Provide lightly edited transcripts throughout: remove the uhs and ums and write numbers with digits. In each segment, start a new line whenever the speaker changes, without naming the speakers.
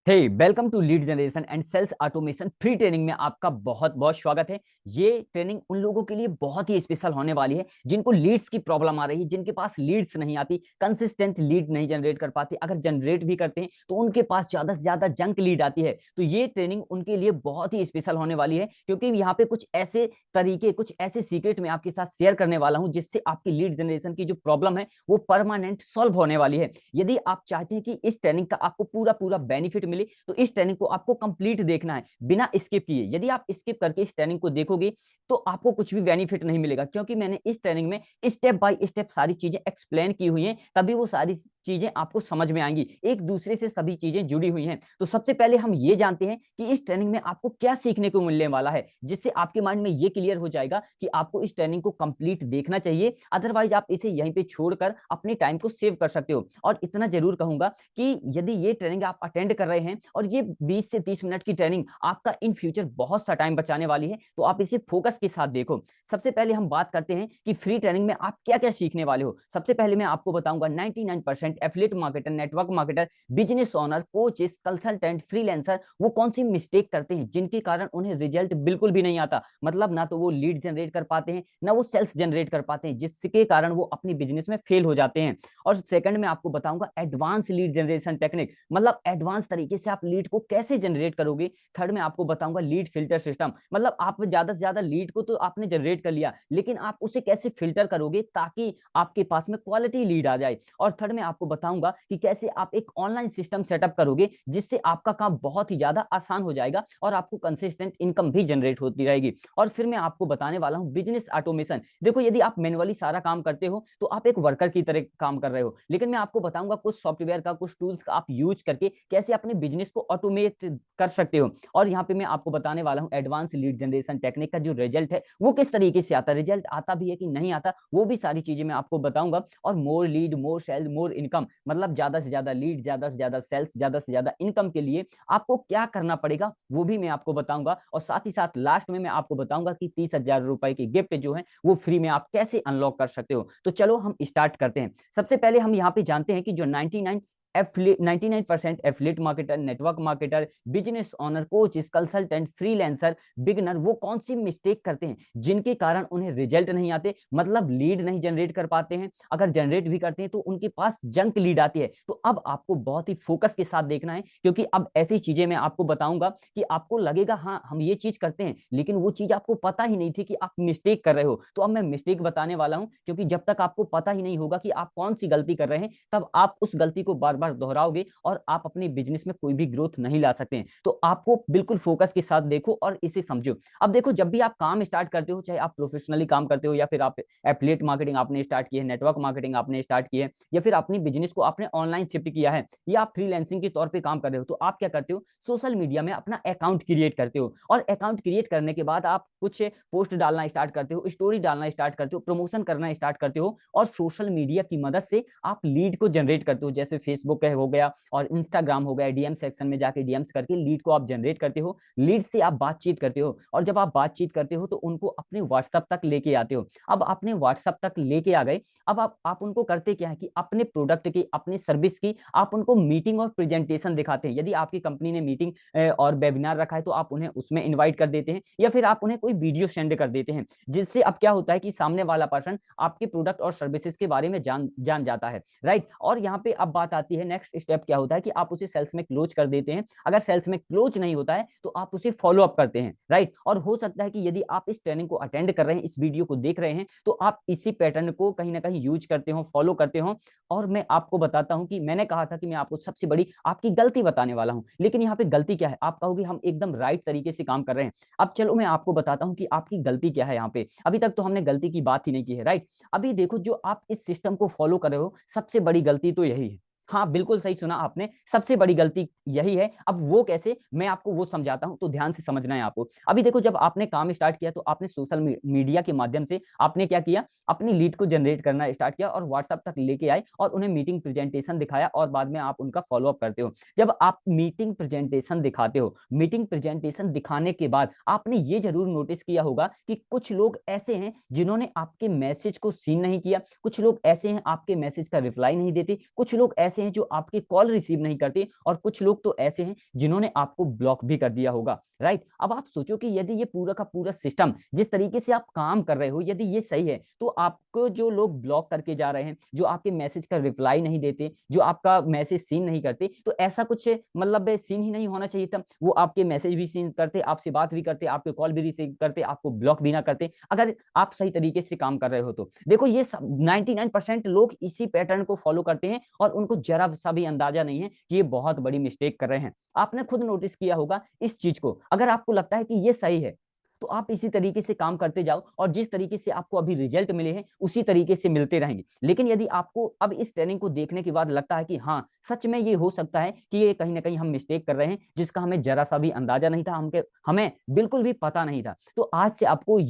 Hey welcome to lead generation and sales automation free training में आपका बहुत बहुत स्वागत है। ये ट्रेनिंग उन लोगों के लिए बहुत ही स्पेशल होने वाली है जिनको लीड्स की प्रॉब्लम आ रही है, जिनके पास लीड्स नहीं आती, कंसिस्टेंट लीड नहीं जनरेट कर पाते, अगर जनरेट भी करते हैं तो उनके पास ज्यादा से ज्यादा जंक लीड आती है। तो ये ट्रेनिंग उनके लिए बहुत ही स्पेशल होने वाली है, क्योंकि यहाँ पे कुछ ऐसे तरीके, कुछ ऐसे सीक्रेट मैं आपके साथ शेयर करने वाला हूँ जिससे आपकी लीड जनरेशन की जो प्रॉब्लम है वो परमानेंट सॉल्व होने वाली है। यदि आप चाहते हैं कि इस ट्रेनिंग का आपको पूरा पूरा बेनिफिट मिले तो इस ट्रेनिंग को आपको कंप्लीट देखना है बिना स्किप किए। यदि आप स्किप करके इस ट्रेनिंग को देखोगे तो आपको कुछ भी बेनिफिट नहीं मिलेगा, क्योंकि मैंने इस ट्रेनिंग में स्टेप बाय स्टेप सारी चीजें एक्सप्लेन की हुई हैं, तभी वो सारी चीजें आपको समझ में आएंगी। एक दूसरे से सभी चीजें जुड़ी हुई हैं। तो सबसे पहले हम ये जानते हैं कि इस ट्रेनिंग में आपको क्या सीखने को मिलने वाला है, जिससे आपके माइंड में ये क्लियर हो जाएगा कि आपको इस ट्रेनिंग को कंप्लीट देखना चाहिए, अदरवाइज आप इसे यहीं पे छोड़कर अपने टाइम को सेव कर सकते हो। और इतना जरूर कहूंगा कि यदि ये ट्रेनिंग आप अटेंड कर रहे हैं और ये 20 से 30 मिनट की ट्रेनिंग आपका इन फ्यूचर बहुत सा टाइम बचाने वाली है, तो आप इसे फोकस के साथ देखो। सबसे पहले हम बात करते हैं कि फ्री ट्रेनिंग में आप क्या क्या सीखने वाले हो। सबसे पहले मैं आपको बताऊंगा 99% affiliate marketer, network marketer, business owner, coaches, consultant, freelancer वो कौन सी मिस्टेक करते हैं जिनके कारण उन्हें रिजल्ट बिल्कुल भी नहीं आता। मतलब ना तो वो लीड जनरेट कर पाते हैं, ना वो सेल्स जनरेट कर पाते हैं, जिसके कारण वो अपनी बिजनेस में फेल हो जाते हैं। और सेकंड में आपको बताऊंगा एडवांस लीड जनरेशन टेक्निक, मतलब एडवांस तरीके से आप लीड को कैसे जनरेट करोगे। थर्ड में आपको बताऊंगा लीड फिल्टर सिस्टम, मतलब आप ज्यादा से ज्यादा लीड को तो आपने जनरेट कर लिया, लेकिन आप उसे कैसे फिल्टर करोगे ताकि आपके पास में क्वालिटी लीड आ जाए। और थर्ड में आपको बताऊंगा कि कैसे आप एक ऑनलाइन सिस्टम सेटअप करोगे जिससे आपका काम बहुत ही ज्यादा आसान हो जाएगा और आपको कंसिस्टेंट इनकम भी जनरेट होती रहेगी। और फिर मैं आपको बताने वाला हूं बिजनेस ऑटोमेशन। देखो, यदि आप मैनुअली सारा काम करते हो तो आप एक वर्कर की तरह काम कर रहे हो, लेकिन मैं आपको बताऊंगा कुछ सॉफ्टवेयर का, कुछ टूल्स का आप यूज करके कैसे अपने बिजनेस को ऑटोमेट कर सकते हो। और यहाँ पे मैं आपको बताने वाला हूँ एडवांस लीड जनरेशन टेक्निक का जो रिजल्ट है वो किस तरीके से आता है, रिजल्ट आता भी है कि नहीं आता, वो भी सारी चीजें मैं आपको बताऊंगा। और मोर लीड, मोर सेल, मोर इनकम, मतलब ज्यादा से ज्यादा लीड, ज्यादा से ज्यादा सेल्स, ज्यादा से ज्यादा इनकम के लिए आपको क्या करना पड़ेगा वो भी मैं आपको बताऊंगा। और साथ ही साथ लास्ट में मैं आपको बताऊंगा कि 30,000 रुपए की गिफ्ट जो है वो फ्री में आप कैसे अनलॉक कर सकते हो। तो चलो हम स्टार्ट करते हैं। सबसे पहले हम यहाँ पे जानते हैं कि जो 99% affiliate marketer, network marketer, business owner, coach, consultant, freelancer, beginner वो कौन सी मिस्टेक करते हैं जिनके कारण उन्हें रिजल्ट नहीं आते, मतलब लीड नहीं जनरेट कर पाते हैं, अगर जनरेट भी करते हैं तो उनके पास जंक लीड आती है। तो अब आपको बहुत ही फोकस के साथ देखना है, क्योंकि अब ऐसी चीजें मैं आपको बताऊंगा कि आपको लगेगा हाँ हम ये चीज करते हैं, लेकिन वो चीज आपको पता ही नहीं थी कि आप मिस्टेक कर रहे हो। तो अब मैं मिस्टेक बताने वाला हूं, क्योंकि जब तक आपको पता ही नहीं होगा कि आप कौन सी गलती कर रहे हैं, तब आप उस गलती को बार बार दोहराओगे और आप अपने बिजनेस में कोई भी ग्रोथ नहीं ला सकते हैं। तो आपको बिल्कुल फोकस के साथ देखो और इसे समझो। अब देखो, जब भी आप काम स्टार्ट करते हो, चाहे आप प्रोफेशनली काम करते हो या फिर आप एफिलिएट मार्केटिंग आपने स्टार्ट की है, नेटवर्क मार्केटिंग आपने स्टार्ट की है, या फिर अपनी बिजनेस को आपने ऑनलाइन शिफ्ट किया है, या आप फ्रीलैंसिंग के तौर पे काम कर रहे हो, तो आप क्या करते हो, सोशल मीडिया में अपना अकाउंट क्रिएट करते हो। और अकाउंट क्रिएट करने के बाद आप कुछ पोस्ट डालना स्टार्ट करते हो, स्टोरी डालना स्टार्ट करते हो, प्रमोशन करना स्टार्ट करते हो, और सोशल मीडिया की मदद से आप लीड को जनरेट करते हो। जैसे फेसबुक हो गया और इंस्टाग्राम हो गया, डीएम सेक्शन में जाके डीएम्स करके लीड को आप जनरेट करते हो, लीड से आप बातचीत करते हो, और जब आप बातचीत करते हो तो उनको अपने व्हाट्सएप तक लेके आते हो। अब अपने व्हाट्सएप तक लेके आ गए, अब आप उनको करते क्या है कि अपने प्रोडक्ट की, अपनी सर्विस की आप उनको मीटिंग और प्रेजेंटेशन दिखाते हैं। यदि आपकी कंपनी ने मीटिंग और वेबिनार रखा है तो आप उन्हें उसमें इन्वाइट कर देते हैं, या फिर आप उन्हें कोई वीडियो सेंड कर देते हैं, जिससे अब क्या होता है कि सामने वाला पर्सन आपके प्रोडक्ट और सर्विसेज के बारे में जान जाता है, राइट। और यहाँ पे अब बात आती है, नेक्स्ट स्टेप क्या होता है कि आप उसे सेल्स में क्लोज कर देते हैं। अगर सेल्स में क्लोज नहीं होता है तो आप उसे फॉलो अप करते हैं, राइट। और हो सकता है कि यदि आप इस ट्रेनिंग को अटेंड कर रहे हैं, इस वीडियो को देख रहे हैं, तो आप इसी पैटर्न को कहीं ना कहीं यूज करते हो, फॉलो करते हो। और मैं आपको बताता हूं कि मैंने कहा था कि मैं आपको सबसे बड़ी आपकी गलती बताने वाला हूं, लेकिन यहाँ पे गलती क्या है, आप कहोगे हम एकदम राइट तरीके से काम कर रहे हैं। अब चलो मैं आपको बताता हूं कि आपकी गलती क्या है। यहाँ पे अभी तक तो हमने गलती की बात ही नहीं की है, राइट। अभी देखो, जो आप इस सिस्टम को फॉलो कर रहे हो, सबसे बड़ी गलती तो यही है। हाँ, बिल्कुल सही सुना आपने, सबसे बड़ी गलती यही है। अब वो कैसे, मैं आपको वो समझाता हूं, तो ध्यान से समझना है आपको। अभी देखो, जब आपने काम स्टार्ट किया तो आपने सोशल मीडिया के माध्यम से आपने क्या किया, अपनी लीड को जनरेट करना स्टार्ट किया और व्हाट्सएप तक लेके आए और उन्हें मीटिंग प्रेजेंटेशन दिखाया, और बाद में आप उनका फॉलोअप करते हो। जब आप मीटिंग प्रेजेंटेशन दिखाते हो, मीटिंग प्रेजेंटेशन दिखाने के बाद आपने ये जरूर नोटिस किया होगा कि कुछ लोग ऐसे हैं जिन्होंने आपके मैसेज को सीन नहीं किया, कुछ लोग ऐसे हैं आपके मैसेज का रिप्लाई नहीं देते, कुछ लोग ऐसे ऐसे हैं जो आपके कॉल रिसीव नहीं करते, और कुछ लोग तो ऐसे हैं जिन्होंने आपको ब्लॉक भी कर दिया होगा, राइट। अब आप सोचो कि यदि ये पूरा का पूरा सिस्टम, जिस तरीके से आप काम कर रहे हो, यदि ये सही है, तो आपको जो लोग ब्लॉक करके जा रहे हैं, जो आपके मैसेज का रिप्लाई नहीं देते, जो आपका मैसेज सीन नहीं करते, तो ऐसा कुछ मतलब सीन ही नहीं होना चाहिए था। वो आपके मैसेज भी सीन करते, आपसे बात भी करते, आपके कॉल भी रिसीव करते, आपको ब्लॉक भी ना करते, अगर आप सही तरीके से काम कर रहे हो तो। देखो ये 99% लोग इसी पैटर्न को फॉलो करते हैं, और उनको जरा सा भी अंदाजा नहीं है कि ये बहुत बड़ी मिस्टेक कर रहे हैं। आपने खुद नोटिस किया होगा इस चीज को। अगर आपको लगता है कि ये सही है, तो आप इसी तरीके से काम करते जाओ, और जिस तरीके से आपको अभी रिजल्ट मिले हैं उसी तरीके से मिलते रहेंगे। लेकिन यदि आपको अब इस ट्रेनिंग को देखने के बाद लगता है कि हाँ सच में ये हो सकता है कि ये कहीं ना कहीं हम मिस्टेक कर रहे हैं, जिसका हमें जरा सा भी अंदाजा नहीं था, हमें बिल्कुल भी पता नहीं था, तो आज से आपको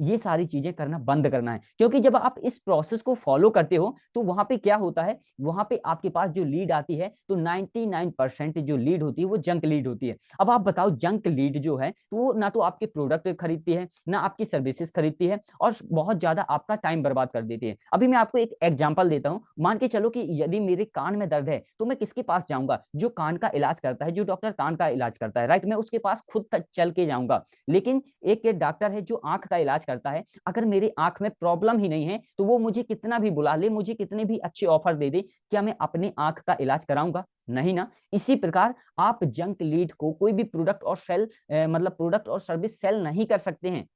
ये सारी चीजें करना बंद करना है। क्योंकि जब आप इस प्रोसेस को फॉलो करते हो, तो वहां पे क्या होता है, वहां पे आपके पास जो लीड आती है, तो 99% जो लीड होती है वो जंक लीड होती है। अब आप बताओ, जंक लीड जो है, तो वो ना तो आपके प्रोडक्ट खरीदती है, ना आपकी सर्विसेज खरीदती है, और बहुत ज्यादा आपका टाइम बर्बाद कर देती है। अभी मैं आपको एक एग्जांपल देता हूं। मान के चलो कि यदि मेरे कान में दर्द है, तो मैं किसके पास जाऊंगा? जो कान का इलाज करता है, जो डॉक्टर कान का इलाज करता है, राइट, मैं उसके पास खुद तक चल के जाऊंगा। लेकिन एक डॉक्टर है जो आंख का इलाज करता है, अगर मेरे आंख में प्रॉब्लम ही नहीं है, तो वो मुझे कितना भी बुला ले, मुझे कितने भी अच्छे ऑफर दे दे, क्या मैं अपनी आंख का इलाज कराऊंगा? नहीं ना। इसी प्रकार आप जंक लीड को कोई भी प्रोडक्ट और मतलब प्रोडक्ट और सर्विस सेल नहीं कर सकते हैं।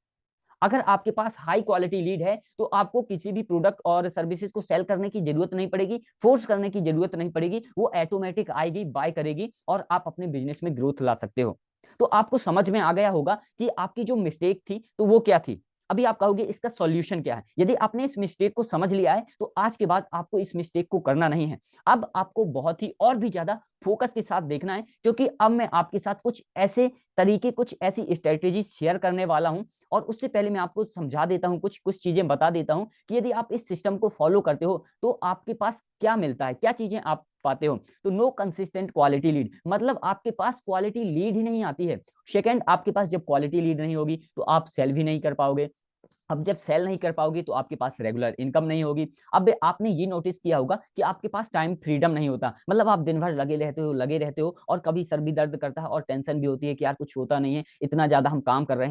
अगर आपके पास हाई क्वालिटी लीड है, तो आपको किसी भी प्रोडक्ट और सर्विसेज को सेल करने की जरूरत नहीं पड़ेगी, फोर्स करने की जरूरत नहीं पड़ेगी, वो ऑटोमेटिक आएगी, बाय करेगी, और आप अपने बिजनेस में ग्रोथ ला सकते हो। तो आपको समझ में आ गया होगा कि आपकी जो मिस्टेक थी तो वो क्या थी। अभी आप कहोगे इसका सॉल्यूशन क्या है। यदि आपने इस मिस्टेक को समझ लिया है, तो आज के बाद आपको इस मिस्टेक को करना नहीं है। अब आपको बहुत ही और भी ज्यादा फोकस के साथ देखना है, क्योंकि अब मैं आपके साथ कुछ ऐसे तरीके, कुछ ऐसी स्ट्रेटेजी शेयर करने वाला हूं। और उससे पहले मैं आपको समझा देता हूं, कुछ कुछ चीजें बता देता हूं कि यदि आप इस सिस्टम को फॉलो करते हो, तो आपके पास क्या मिलता है, क्या चीजें आप पाते हो। तो नो कंसिस्टेंट क्वालिटी लीड, मतलब आपके पास क्वालिटी लीड ही नहीं आती है। सेकंड, आपके पास जब क्वालिटी लीड नहीं होगी, तो आप सेल भी नहीं कर पाओगे। अब जब सेल नहीं कर पाओगे, तो आपके पास रेगुलर इनकम नहीं होगी। अब आपने ये नोटिस किया होगा कि आपके पास टाइम फ्रीडम नहीं होता, मतलब आप दिन भर लगे रहते हो, और कभी सर भी दर्द करता है, और टेंशन भी होती है कि यार कुछ होता नहीं है, इतना ज्यादा हम काम कर रहे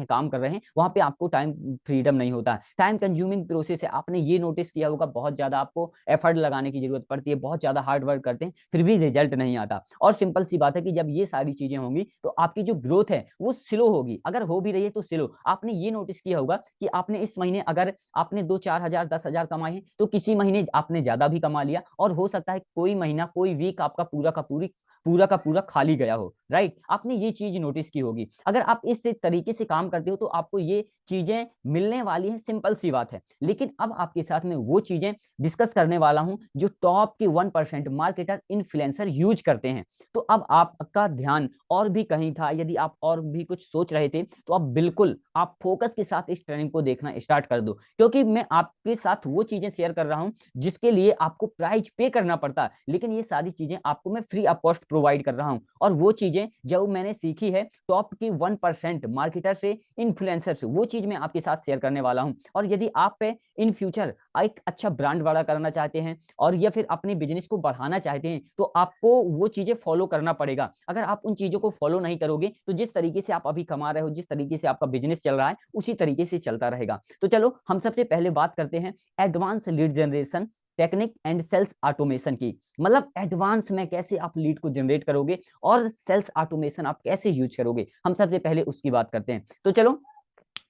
हैं, वहां पे आपको टाइम फ्रीडम नहीं होता। टाइम कंज्यूमिंग प्रोसेस है, आपने ये नोटिस किया होगा, बहुत ज्यादा आपको एफर्ट लगाने की जरूरत पड़ती है, बहुत ज्यादा हार्ड वर्क करते हैं, फिर भी रिजल्ट नहीं आता। और सिंपल सी बात है कि जब ये सारी चीजें होंगी, तो आपकी जो ग्रोथ है वो स्लो होगी, अगर हो भी रही है तो स्लो। आपने ये नोटिस किया होगा कि आपने इस महीने अगर आपने 2-4 हजार 10 हजार कमाए हैं, तो किसी महीने आपने ज्यादा भी कमा लिया, और हो सकता है कोई महीना, कोई वीक आपका पूरा का पूरा खाली गया हो, राइट। आपने ये चीज नोटिस की होगी। अगर आप इस तरीके से काम करते हो, तो आपको ये चीजें मिलने वाली है, सिंपल सी बात है। लेकिन अब आपके साथ में वो चीजें डिस्कस करने वाला हूं जो टॉप के 1% मार्केटर इन्फ्लुएंसर यूज करते हैं। तो अब आपका ध्यान और भी कहीं था, यदि आप और भी कुछ सोच रहे थे, तो अब बिल्कुल आप फोकस के साथ इस ट्रेनिंग को देखना स्टार्ट कर दो, क्योंकि मैं आपके साथ वो चीजें शेयर कर रहा हूं जिसके लिए आपको प्राइस पे करना पड़ता, लेकिन ये सारी चीजें आपको मैं फ्री ऑफ कॉस्ट प्रोवाइड कर रहा हूं। और वो चीजें जो मैंने सीखी है टॉप की 1% मार्केटर से, इन्फ्लुएंसर से, वो चीज मैं आपके साथ शेयर करने वाला हूं। और यदि आप पे इन फ्यूचर एक अच्छा ब्रांड बड़ा करना चाहते हैं, और या फिर अपने बिजनेस को बढ़ाना चाहते हैं, तो आपको वो चीजें फॉलो करना पड़ेगा। अगर आप उन चीजों को फॉलो नहीं करोगे, तो जिस तरीके से आप अभी कमा रहे हो, जिस तरीके से आपका बिजनेस चल रहा है, उसी तरीके से चलता रहेगा। तो चलो हम सबसे पहले बात करते हैं advance lead generation technique and sales automation की। मतलब एडवांस में कैसे आप लीड को जनरेट करोगे, और सेल्स ऑटोमेशन आप कैसे यूज करोगे, हम सबसे पहले उसकी बात करते हैं। तो चलो,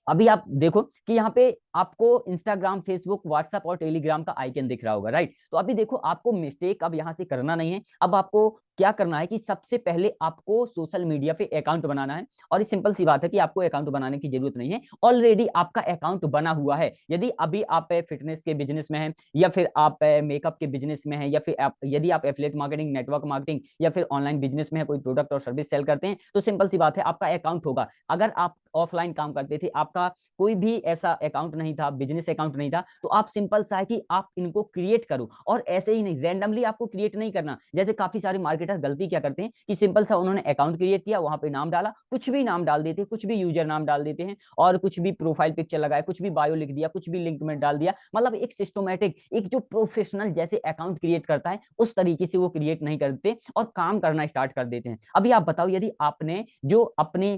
अभी आप देखो कि यहाँ पे आपको इंस्टाग्राम, फेसबुक, व्हाट्सएप और टेलीग्राम का आइकन दिख रहा होगा, राइट। तो अभी देखो, आपको मिस्टेक अब यहाँ से करना नहीं है। अब आपको क्या करना है कि सबसे पहले आपको सोशल मीडिया पे अकाउंट बनाना है। और ये सिंपल सी बात है कि आपको अकाउंट बनाने की जरूरत नहीं है, ऑलरेडी आपका अकाउंट बना हुआ है। यदि अभी आप फिटनेस के बिजनेस में हैं, या फिर आप मेकअप के बिजनेस में हैं, या फिर यदि आप एफिलिएट मार्केटिंग, नेटवर्क मार्केटिंग, या फिर ऑनलाइन बिजनेस में है, कोई प्रोडक्ट और सर्विस सेल करते हैं, तो सिंपल सी बात है आपका अकाउंट होगा। अगर आप ऑफलाइन काम करते थे, आपका कोई भी ऐसा अकाउंट नहीं था, बिजनेस अकाउंट नहीं था, तो आप सिंपल सा है कि आप इनको क्रिएट करो। और ऐसे ही नहीं, रैंडमली आपको क्रिएट नहीं करना। जैसे काफी सारे मार्केटर मार्केटर गलती क्या करते हैं कि सिंपल सा उन्होंने अकाउंट क्रिएट किया, वहां पे नाम डाला, कुछ भी नाम डाल देते हैं, कुछ भी यूजर नाम डाल देते हैं और कुछ भी प्रोफाइल पिक्चर लगाया, कुछ भी बायो लिख दिया, कुछ भी लिंक में डाल दिया। मतलब एक सिस्टमैटिक, एक जो प्रोफेशनल जैसे अकाउंट क्रिएट करता है उस तरीके से वो क्रिएट नहीं करते और काम करना स्टार्ट कर देते हैं। अभी आप बताओ, यदि आपने जो अपने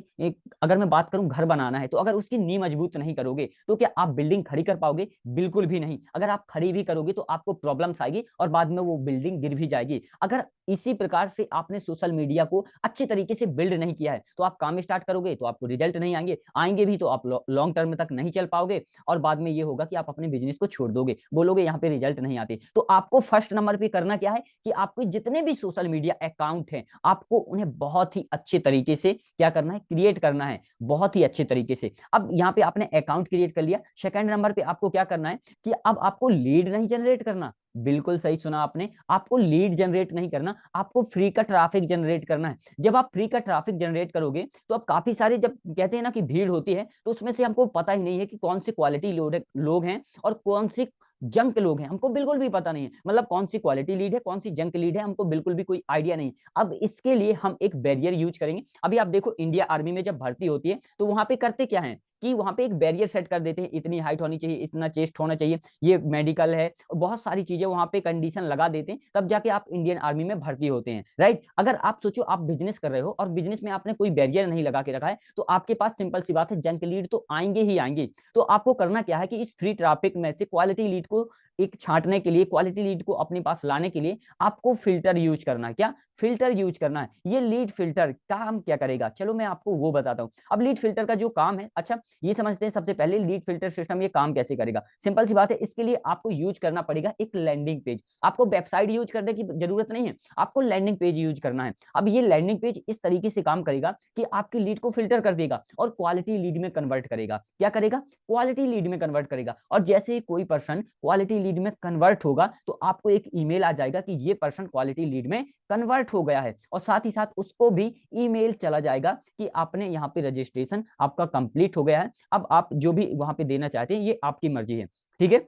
अगर मैं बात करूं घर बनाना है, तो अगर उसकी नींव मजबूत नहीं करोगे तो क्या आप बिल्डिंग खड़ी कर पाओगे? बिल्कुल भी नहीं। अगर आप खड़ी भी करोगे तो आपको प्रॉब्लम्स आएगी और बाद में वो बिल्डिंग गिर भी जाएगी। अगर इसी प्रकार से आपने सोशल मीडिया को अच्छे तरीके से बिल्ड नहीं किया है तो आप काम स्टार्ट करोगे तो आपको रिजल्ट नहीं आएंगे, आएंगे भी तो आप लॉन्ग टर्म तक नहीं चल पाओगे और बाद में ये होगा कि आप अपने बिजनेस को छोड़ दोगे, बोलोगे यहाँ पे रिजल्ट नहीं आते। तो आपको फर्स्ट नंबर पे करना क्या है कि आपके जितने भी सोशल मीडिया अकाउंट हैं आपको उन्हें बहुत ही अच्छे तरीके से क्या करना है, क्रिएट करना है, बहुत ही अच्छे तरीके से। अब यहाँ पे आपने अकाउंट क्रिएट कर लिया, सेकंड नंबर पे आपको क्या करना है कि अब आपको लीड नहीं जनरेट करना। बिल्कुल सही सुना आपने, आपको लीड जनरेट नहीं करना, आपको फ्री का ट्रैफिक जनरेट करना है। जब आप फ्री का ट्रैफिक जनरेट करोगे तो अब काफी सारे, जब कहते हैं ना कि भीड़ होती है, तो उसमें से हमको पता ही नहीं है कि कौन सी क्वालिटी लोग हैं और कौन सी जंक लोग हैं, हमको बिल्कुल भी पता नहीं है। मतलब कौन सी क्वालिटी लीड है, कौन सी जंक लीड है, हमको बिल्कुल भी कोई आइडिया नहीं। अब इसके लिए हम एक बैरियर यूज करेंगे। अभी आप देखो, इंडिया आर्मी में जब भर्ती होती है तो वहां पे करते क्या है कि वहां पे एक बैरियर सेट कर देते हैं, इतनी हाइट होनी चाहिए, इतना चेस्ट होना चाहिए, ये मेडिकल है, बहुत सारी चीजें वहां पे कंडीशन लगा देते हैं, तब जाके आप इंडियन आर्मी में भर्ती होते हैं, राइट। अगर आप सोचो आप बिजनेस कर रहे हो और बिजनेस में आपने कोई बैरियर नहीं लगा के रखा है तो आपके पास सिंपल सी बात है जंक लीड तो आएंगे ही आएंगे। तो आपको करना क्या है कि इस फ्री ट्रैफिक में से क्वालिटी लीड को एक छांटने के लिए, क्वालिटी लीड को अपने पास लाने के लिए आपको फिल्टर यूज करना है। क्या फिल्टर यूज करना है? ये लीड फिल्टर काम क्या करेगा, चलो मैं आपको वो बताता हूँ। अब लीड फिल्टर का जो काम है, अच्छा ये समझते हैं सबसे पहले लीड फिल्टर सिस्टम ये काम कैसे करेगा। सिंपल सी बात है, इसके लिए आपको यूज करना पड़ेगा एक लैंडिंग पेज। आपको वेबसाइट यूज करने की जरूरत नहीं है, आपको लैंडिंग पेज यूज करना है। अब ये लैंडिंग पेज इस तरीके से काम करेगा कि आपकी लीड को फिल्टर कर देगा और क्वालिटी लीड में कन्वर्ट करेगा। क्या करेगा? क्वालिटी लीड में कन्वर्ट करेगा। और जैसे ही कोई पर्सन क्वालिटी लीड में कन्वर्ट होगा तो आपको एक ईमेल आ जाएगा कि ये पर्सन क्वालिटी लीड में कन्वर्ट हो गया है, और साथ ही साथ उसको भी ईमेल चला जाएगा कि आपने यहाँ पे रजिस्ट्रेशन आपका कंप्लीट हो गया है। अब आप जो भी वहां पे देना चाहते हैं ये आपकी मर्जी है, ठीक है।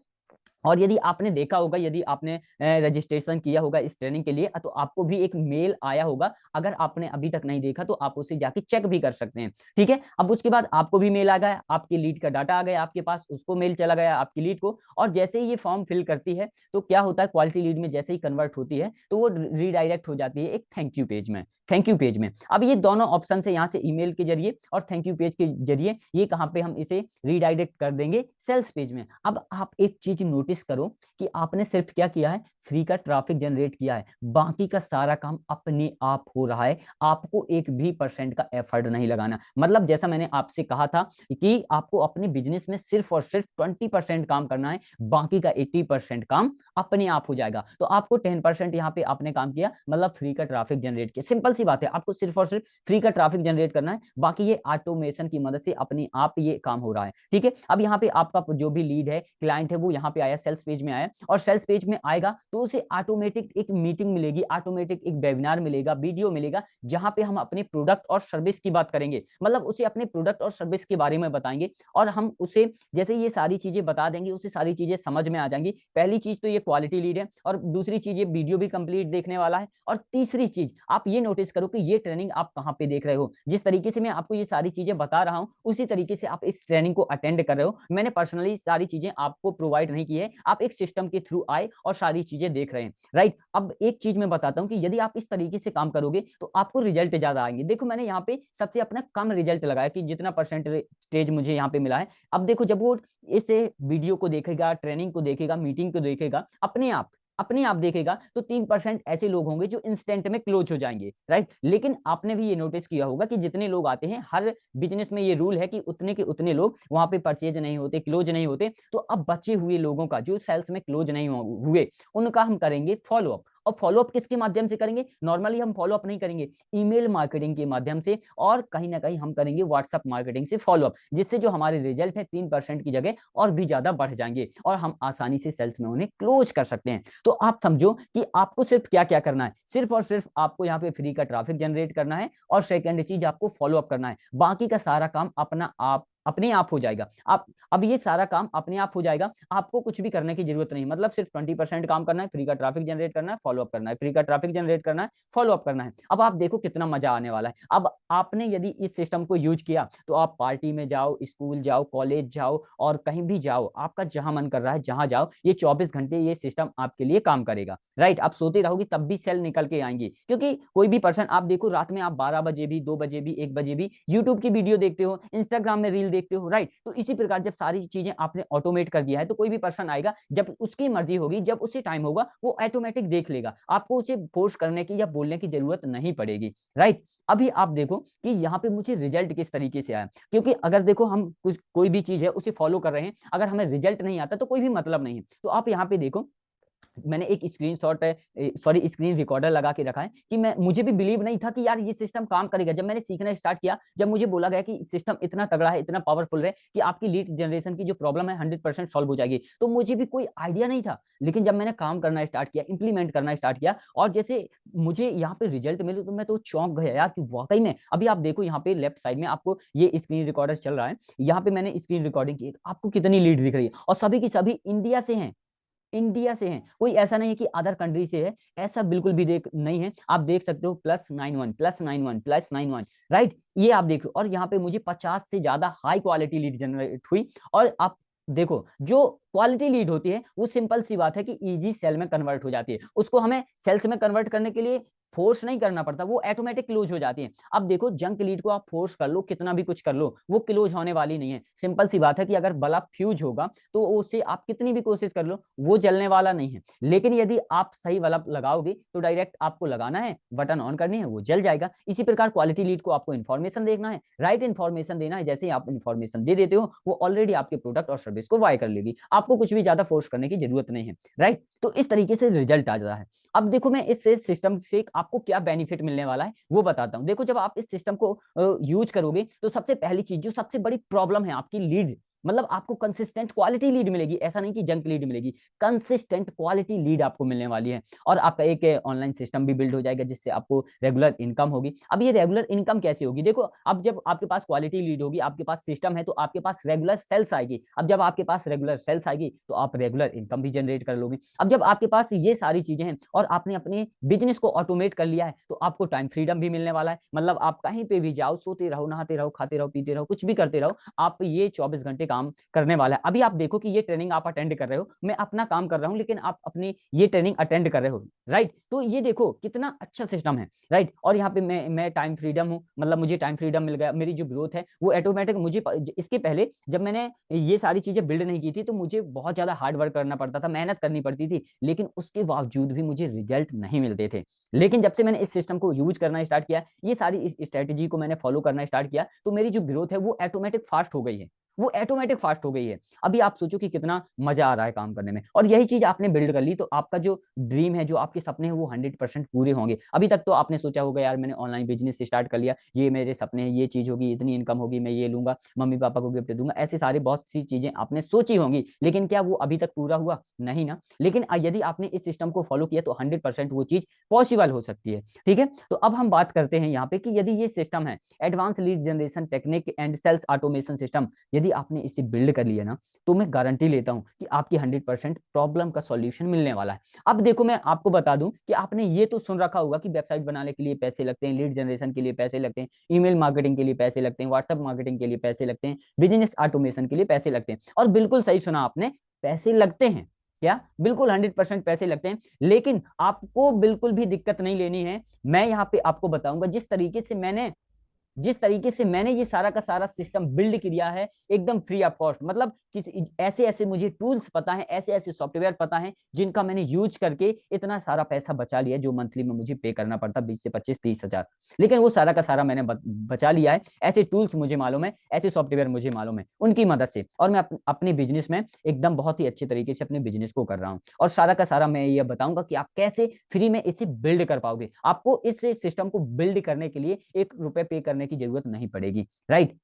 और यदि आपने देखा होगा, यदि आपने रजिस्ट्रेशन किया होगा इस ट्रेनिंग के लिए, तो आपको भी एक मेल आया होगा। अगर आपने अभी तक नहीं देखा तो आप उसे जाके चेक भी कर सकते हैं, ठीक है। अब उसके बाद आपको भी मेल आ गया, आपकी लीड का डाटा आ गया आपके पास, उसको मेल चला गया आपकी लीड को। और जैसे ही ये फॉर्म फिल करती है तो क्या होता है, क्वालिटी लीड में जैसे ही कन्वर्ट होती है तो वो रीडायरेक्ट हो जाती है एक थैंक यू पेज में, थैंक यू पेज में। अब ये दोनों ऑप्शन है, यहाँ से ईमेल के जरिए और थैंक यू पेज के जरिए, ये कहाँ पे हम इसे रीडायरेक्ट कर देंगे, सेल्स पेज में। अब आप एक चीज नोटिस करो कि आपने सिर्फ क्या किया है, फ्री का ट्रैफिक जनरेट किया है, बाकी का सारा काम अपने आप हो रहा है, आपको एक भी % का एफर्ट नहीं लगाना। मतलब जैसा मैंने आपसे कहा था कि आपको अपने बिजनेस में सिर्फ और सिर्फ 20% काम करना है, बाकी का 80% काम अपने आप हो जाएगा। तो आपको 10% यहाँ पे आपने काम किया, मतलब फ्री का ट्रैफिक जनरेट किया। सिंपल सी बात है, आपको सिर्फ और सिर्फ फ्री का ट्रैफिक जनरेट करना है, बाकी ये ऑटोमेशन की मदद से अपने आप ये काम हो रहा है, ठीक है। अब यहाँ पे आपका जो भी लीड है, क्लाइंट है, वो यहाँ पे आया, सेल्स पेज में आया, और सेल्स पेज में आएगा तो उसे ऑटोमेटिक एक मीटिंग मिलेगी, ऑटोमेटिक एक वेबिनार मिलेगा, वीडियो मिलेगा, जहां पे हम अपने प्रोडक्ट और सर्विस की बात करेंगे। मतलब उसे अपने प्रोडक्ट और सर्विस के बारे में बताएंगे और हम उसे जैसे ये सारी चीजें बता देंगे उसे सारी चीजें समझ में आ जाएंगी। पहली चीज तो ये क्वालिटी लीड है, और दूसरी चीज ये वीडियो भी कंप्लीट देखने वाला है, और तीसरी चीज आप ये नोटिस करो कि ये ट्रेनिंग आप कहाँ पे देख रहे हो। जिस तरीके से मैं आपको ये सारी चीजें बता रहा हूँ उसी तरीके से आप इस ट्रेनिंग को अटेंड कर रहे हो। मैंने पर्सनली सारी चीजें आपको प्रोवाइड नहीं की है, आप एक सिस्टम के थ्रू आए और सारी चीजें देख रहे हैं, राइट। अब एक चीज मैं बताता हूं कि यदि आप इस तरीके से काम करोगे तो आपको रिजल्ट ज्यादा आएंगे। देखो मैंने यहाँ पे सबसे अपना कम रिजल्ट लगाया कि जितना % मुझे यहाँ पे मिला है। अब देखो जब वो इस वीडियो को देखेगा, ट्रेनिंग को देखेगा, मीटिंग को देखेगा, अपने आप देखेगा तो 3% ऐसे लोग होंगे जो इंस्टेंट में क्लोज हो जाएंगे, राइट। लेकिन आपने भी ये नोटिस किया होगा कि जितने लोग आते हैं, हर बिजनेस में ये रूल है कि उतने के उतने लोग वहां पे परचेज नहीं होते, क्लोज नहीं होते। तो अब बचे हुए लोगों का, जो सेल्स में क्लोज नहीं हुए, उनका हम करेंगे फॉलोअप। और फॉलोअप किसके माध्यम से करेंगे? नॉर्मली हम फॉलोअप नहीं करेंगे, ईमेल मार्केटिंग के माध्यम से, और कहीं ना कहीं हम करेंगे व्हाट्सएप मार्केटिंग से फॉलोअप, जिससे जो हमारे रिजल्ट है 3% की जगह और भी ज्यादा बढ़ जाएंगे और हम आसानी से सेल्स में उन्हें क्लोज कर सकते हैं। तो आप समझो कि आपको सिर्फ क्या क्या करना है, सिर्फ और सिर्फ आपको यहाँ पे फ्री का ट्रैफिक जनरेट करना है, और सेकंड चीज आपको फॉलोअप करना है, बाकी का सारा काम अपना आप अपने आप हो जाएगा। आप अब ये सारा काम अपने आप हो जाएगा, आपको कुछ भी करने की जरूरत नहीं, मतलब सिर्फ 20% काम करना है, फ्री का ट्रैफिक जनरेट करना है, फॉलो अप करना है, फ्री का ट्रैफिक जनरेट करना है, फॉलो अप करना है। अब आप देखो कितना मजा आने वाला है। अब आपने यदि इस सिस्टम को यूज किया तो आप पार्टी में जाओ, स्कूल जाओ, कॉलेज जाओ और कहीं भी जाओ, आपका जहां मन कर रहा है जहां जाओ, ये 24 घंटे ये सिस्टम आपके लिए काम करेगा। राइट, आप सोते रहोगे तब भी सेल निकल के आएंगी, क्योंकि कोई भी पर्सन, आप देखो रात में आप 12 बजे भी, 2 बजे भी, 1 बजे भी यूट्यूब की वीडियो देखते हो, इंस्टाग्राम में रील देखते हो। राइट, तो इसी प्रकार जब सारी चीजें आपने ऑटोमेट कर दिया है तो कोई भी पर्सन आएगा, जब उसकी मर्जी होगी, जब उसे टाइम होगा, वो ऑटोमेटिक देख लेगा, आपको उसे फोर्स करने की या बोलने की जरूरत नहीं पड़ेगी। राइट, अभी आप देखो कि यहाँ पे मुझे रिजल्ट किस तरीके से आया, क्योंकि अगर देखो हम कुछ कोई भी चीज है उसे फॉलो कर रहे हैं, अगर हमें रिजल्ट नहीं आता तो कोई भी मतलब नहीं है। तो आप यहाँ पे देखो, मैंने एक स्क्रीनशॉट सॉरी स्क्रीन रिकॉर्डर लगा के रखा है कि मैं मुझे भी बिलीव नहीं था कि यार ये सिस्टम काम करेगा। जब मैंने सीखना स्टार्ट किया, जब मुझे बोला गया कि सिस्टम इतना तगड़ा है, इतना पावरफुल है कि आपकी लीड जनरेशन की जो प्रॉब्लम है 100% सॉल्व हो जाएगी, तो मुझे भी कोई आइडिया नहीं था। लेकिन जब मैंने काम करना स्टार्ट किया, इंप्लीमेंट करना स्टार्ट किया, और जैसे मुझे यहाँ पे रिजल्ट मिले तो मैं तो चौंक गया यार कि वाकई में। अभी आप देखो यहाँ पे लेफ्ट साइड में आपको ये स्क्रीन रिकॉर्डर चल रहा है, यहाँ पे मैंने स्क्रीन रिकॉर्डिंग की, आपको कितनी लीड दिख रही है, और सभी की सभी इंडिया से हैं। इंडिया से हैं, कोई ऐसा नहीं है कि अदर कंट्री से है, ऐसा बिल्कुल भी देख नहीं है। आप देख सकते हो +91 +91 +91। राइट, ये आप देखो, और यहाँ पे मुझे 50 से ज्यादा हाई क्वालिटी लीड जनरेट हुई। और आप देखो जो क्वालिटी लीड होती है वो सिंपल सी बात है कि इजी सेल में कन्वर्ट हो जाती है, उसको हमें सेल्स में कन्वर्ट करने के लिए फोर्स नहीं करना पड़ता, वो ऑटोमेटिक क्लोज हो जाती है। अब देखो जंक लीड को आप फोर्स कर लो, कितना भी कुछ कर लो, वो क्लोज होने वाली नहीं है। सिंपल सी बात है कि अगर बल्ब फ्यूज होगा तो उससे आप कितनी भी कोशिश कर लो, वो जलने वाला नहीं है। लेकिन यदि आप सही बल्ब लगाओगे तो डायरेक्ट आपको लगाना है, बटन ऑन करनी है, वो जल जाएगा। इसी प्रकार क्वालिटी लीड को आपको इन्फॉर्मेशन देखना है, राइट इन्फॉर्मेशन देना है। जैसे ही आप इन्फॉर्मेशन दे देते हो, वो ऑलरेडी आपके प्रोडक्ट और सर्विस को बाय कर लेगी, आपको कुछ भी ज्यादा फोर्स करने की जरूरत नहीं है। राइट, तो इस तरीके से रिजल्ट आ जाता है। अब देखो मैं इस सिस्टम से आपको क्या बेनिफिट मिलने वाला है वो बताता हूं। देखो जब आप इस सिस्टम को यूज करोगे तो सबसे पहली चीज, जो सबसे बड़ी प्रॉब्लम है आपकी लीड्स, मतलब आपको कंसिस्टेंट क्वालिटी लीड मिलेगी, ऐसा नहीं कि जंक लीड मिलेगी, कंसिस्टेंट क्वालिटी लीड आपको मिलने वाली है। और आपका एक ऑनलाइन सिस्टम भी बिल्ड हो जाएगा जिससे आपको रेगुलर इनकम होगी। अब ये रेगुलर इनकम कैसे होगी, देखो अब जब आपके पास क्वालिटी लीड होगी, आपके पास सिस्टम है, तो आपके पास रेगुलर सेल्स आएगी। अब जब आपके पास रेगुलर सेल्स आएगी तो आप रेगुलर इनकम भी जनरेट कर लोगे। अब जब आपके पास ये सारी चीजें हैं और आपने अपने बिजनेस को ऑटोमेट कर लिया है, तो आपको टाइम फ्रीडम भी मिलने वाला है। मतलब आप कहीं पे भी जाओ, सोते रहो, नहाते रहो, खाते रहो, पीते रहो, कुछ भी करते रहो, आप ये 24 घंटे काम करने वाला है। अभी आप देखो कि ये ट्रेनिंग आप अटेंड कर रहे हो, मैं अपना काम कर रहा हूं, लेकिन आप अपनी ये ट्रेनिंग अटेंड कर रहे हो। राइट, तो ये देखो कितना अच्छा सिस्टम है। राइट, और यहाँ पे मैं टाइम फ्रीडम हूँ, मतलब मुझे टाइम फ्रीडम मिल गया, मेरी जो ग्रोथ है वो ऑटोमेटिक। मुझे इसके पहले जब मैंने ये सारी चीजें बिल्ड नहीं की थी तो मुझे बहुत ज्यादा हार्ड वर्क करना पड़ता था, मेहनत करनी पड़ती थी, लेकिन उसके बावजूद भी मुझे रिजल्ट नहीं मिलते थे। लेकिन जब से मैंने इस सिस्टम को यूज करना स्टार्ट किया, ये सारी स्ट्रेटेजी को मैंने फॉलो करना स्टार्ट किया, तो मेरी जो ग्रोथ है वो ऑटोमेटिक फास्ट हो गई है, वो ऑटोमेटिक फास्ट हो गई है। अभी आप सोचो कि कितना मजा आ रहा है काम करने में, और यही चीज आपने बिल्ड कर ली तो आपका जो ड्रीम है, जो आपके सपने हैं, वो 100% पूरे होंगे। अभी तक तो आपने सोचा होगा यार मैंने ऑनलाइन बिजनेस स्टार्ट कर लिया, ये मेरे सपने हैं, ये चीज होगी, इतनी इनकम होगी, मैं ये लूंगा, मम्मी पापा को गिफ्ट दूंगा, ऐसे सारी बहुत सी चीजें आपने सोची होंगी, लेकिन क्या वो अभी तक पूरा हुआ? नहीं ना। लेकिन यदि आपने इस सिस्टम को फॉलो किया तो 100% वो चीज पॉसिबल हो सकती है। ठीक है, तो अब हम बात करते हैं यहाँ पे कि यदि ये सिस्टम है advance lead generation technique and sales automation system, यदि आपने इसे बिल्ड कर लिया ना, तो मैं गारंटी लेता हूं कि आपकी 100% प्रॉब्लम का सॉल्यूशन मिलने वाला है। अब देखो मैं आपको बता दूं कि आपने ये तो सुन रखा होगा कि वेबसाइट बनाने के लिए पैसे लगते हैं, लीड जनरेशन के लिए पैसे लगते हैं, ईमेल मार्केटिंग के लिए पैसे लगते हैं, व्हाट्सएप मार्केटिंग के लिए पैसे लगते हैं, बिजनेस ऑटोमेशन के लिए पैसे लगते हैं। और बिल्कुल सही सुना आपने, पैसे लगते हैं। क्या? बिल्कुल 100% पैसे लगते हैं, लेकिन आपको बिल्कुल भी दिक्कत नहीं लेनी है। मैं यहाँ पे आपको बताऊंगा जिस तरीके से मैंने ये सारा का सारा सिस्टम बिल्ड किया है, एकदम फ्री ऑफ कॉस्ट। मतलब ऐसे ऐसे मुझे टूल्स पता है, ऐसे ऐसे सॉफ्टवेयर पता है जिनका मैंने यूज करके इतना सारा पैसा बचा लिया, जो मंथली में मुझे पे करना पड़ता 20 से 25 30 हजार, लेकिन वो सारा का सारा मैंने बचा लिया है। ऐसे टूल्स मुझे मालूम है, ऐसे सॉफ्टवेयर मुझे मालूम है, उनकी मदद से, और मैं अपने बिजनेस में एकदम बहुत ही अच्छे तरीके से अपने बिजनेस को कर रहा हूँ। और सारा का सारा मैं ये बताऊंगा कि आप कैसे फ्री में इसे बिल्ड कर पाओगे। आपको इस सिस्टम को बिल्ड करने के लिए 1 रुपए पे करने की जरूरत नहीं पड़ेगी। राइट,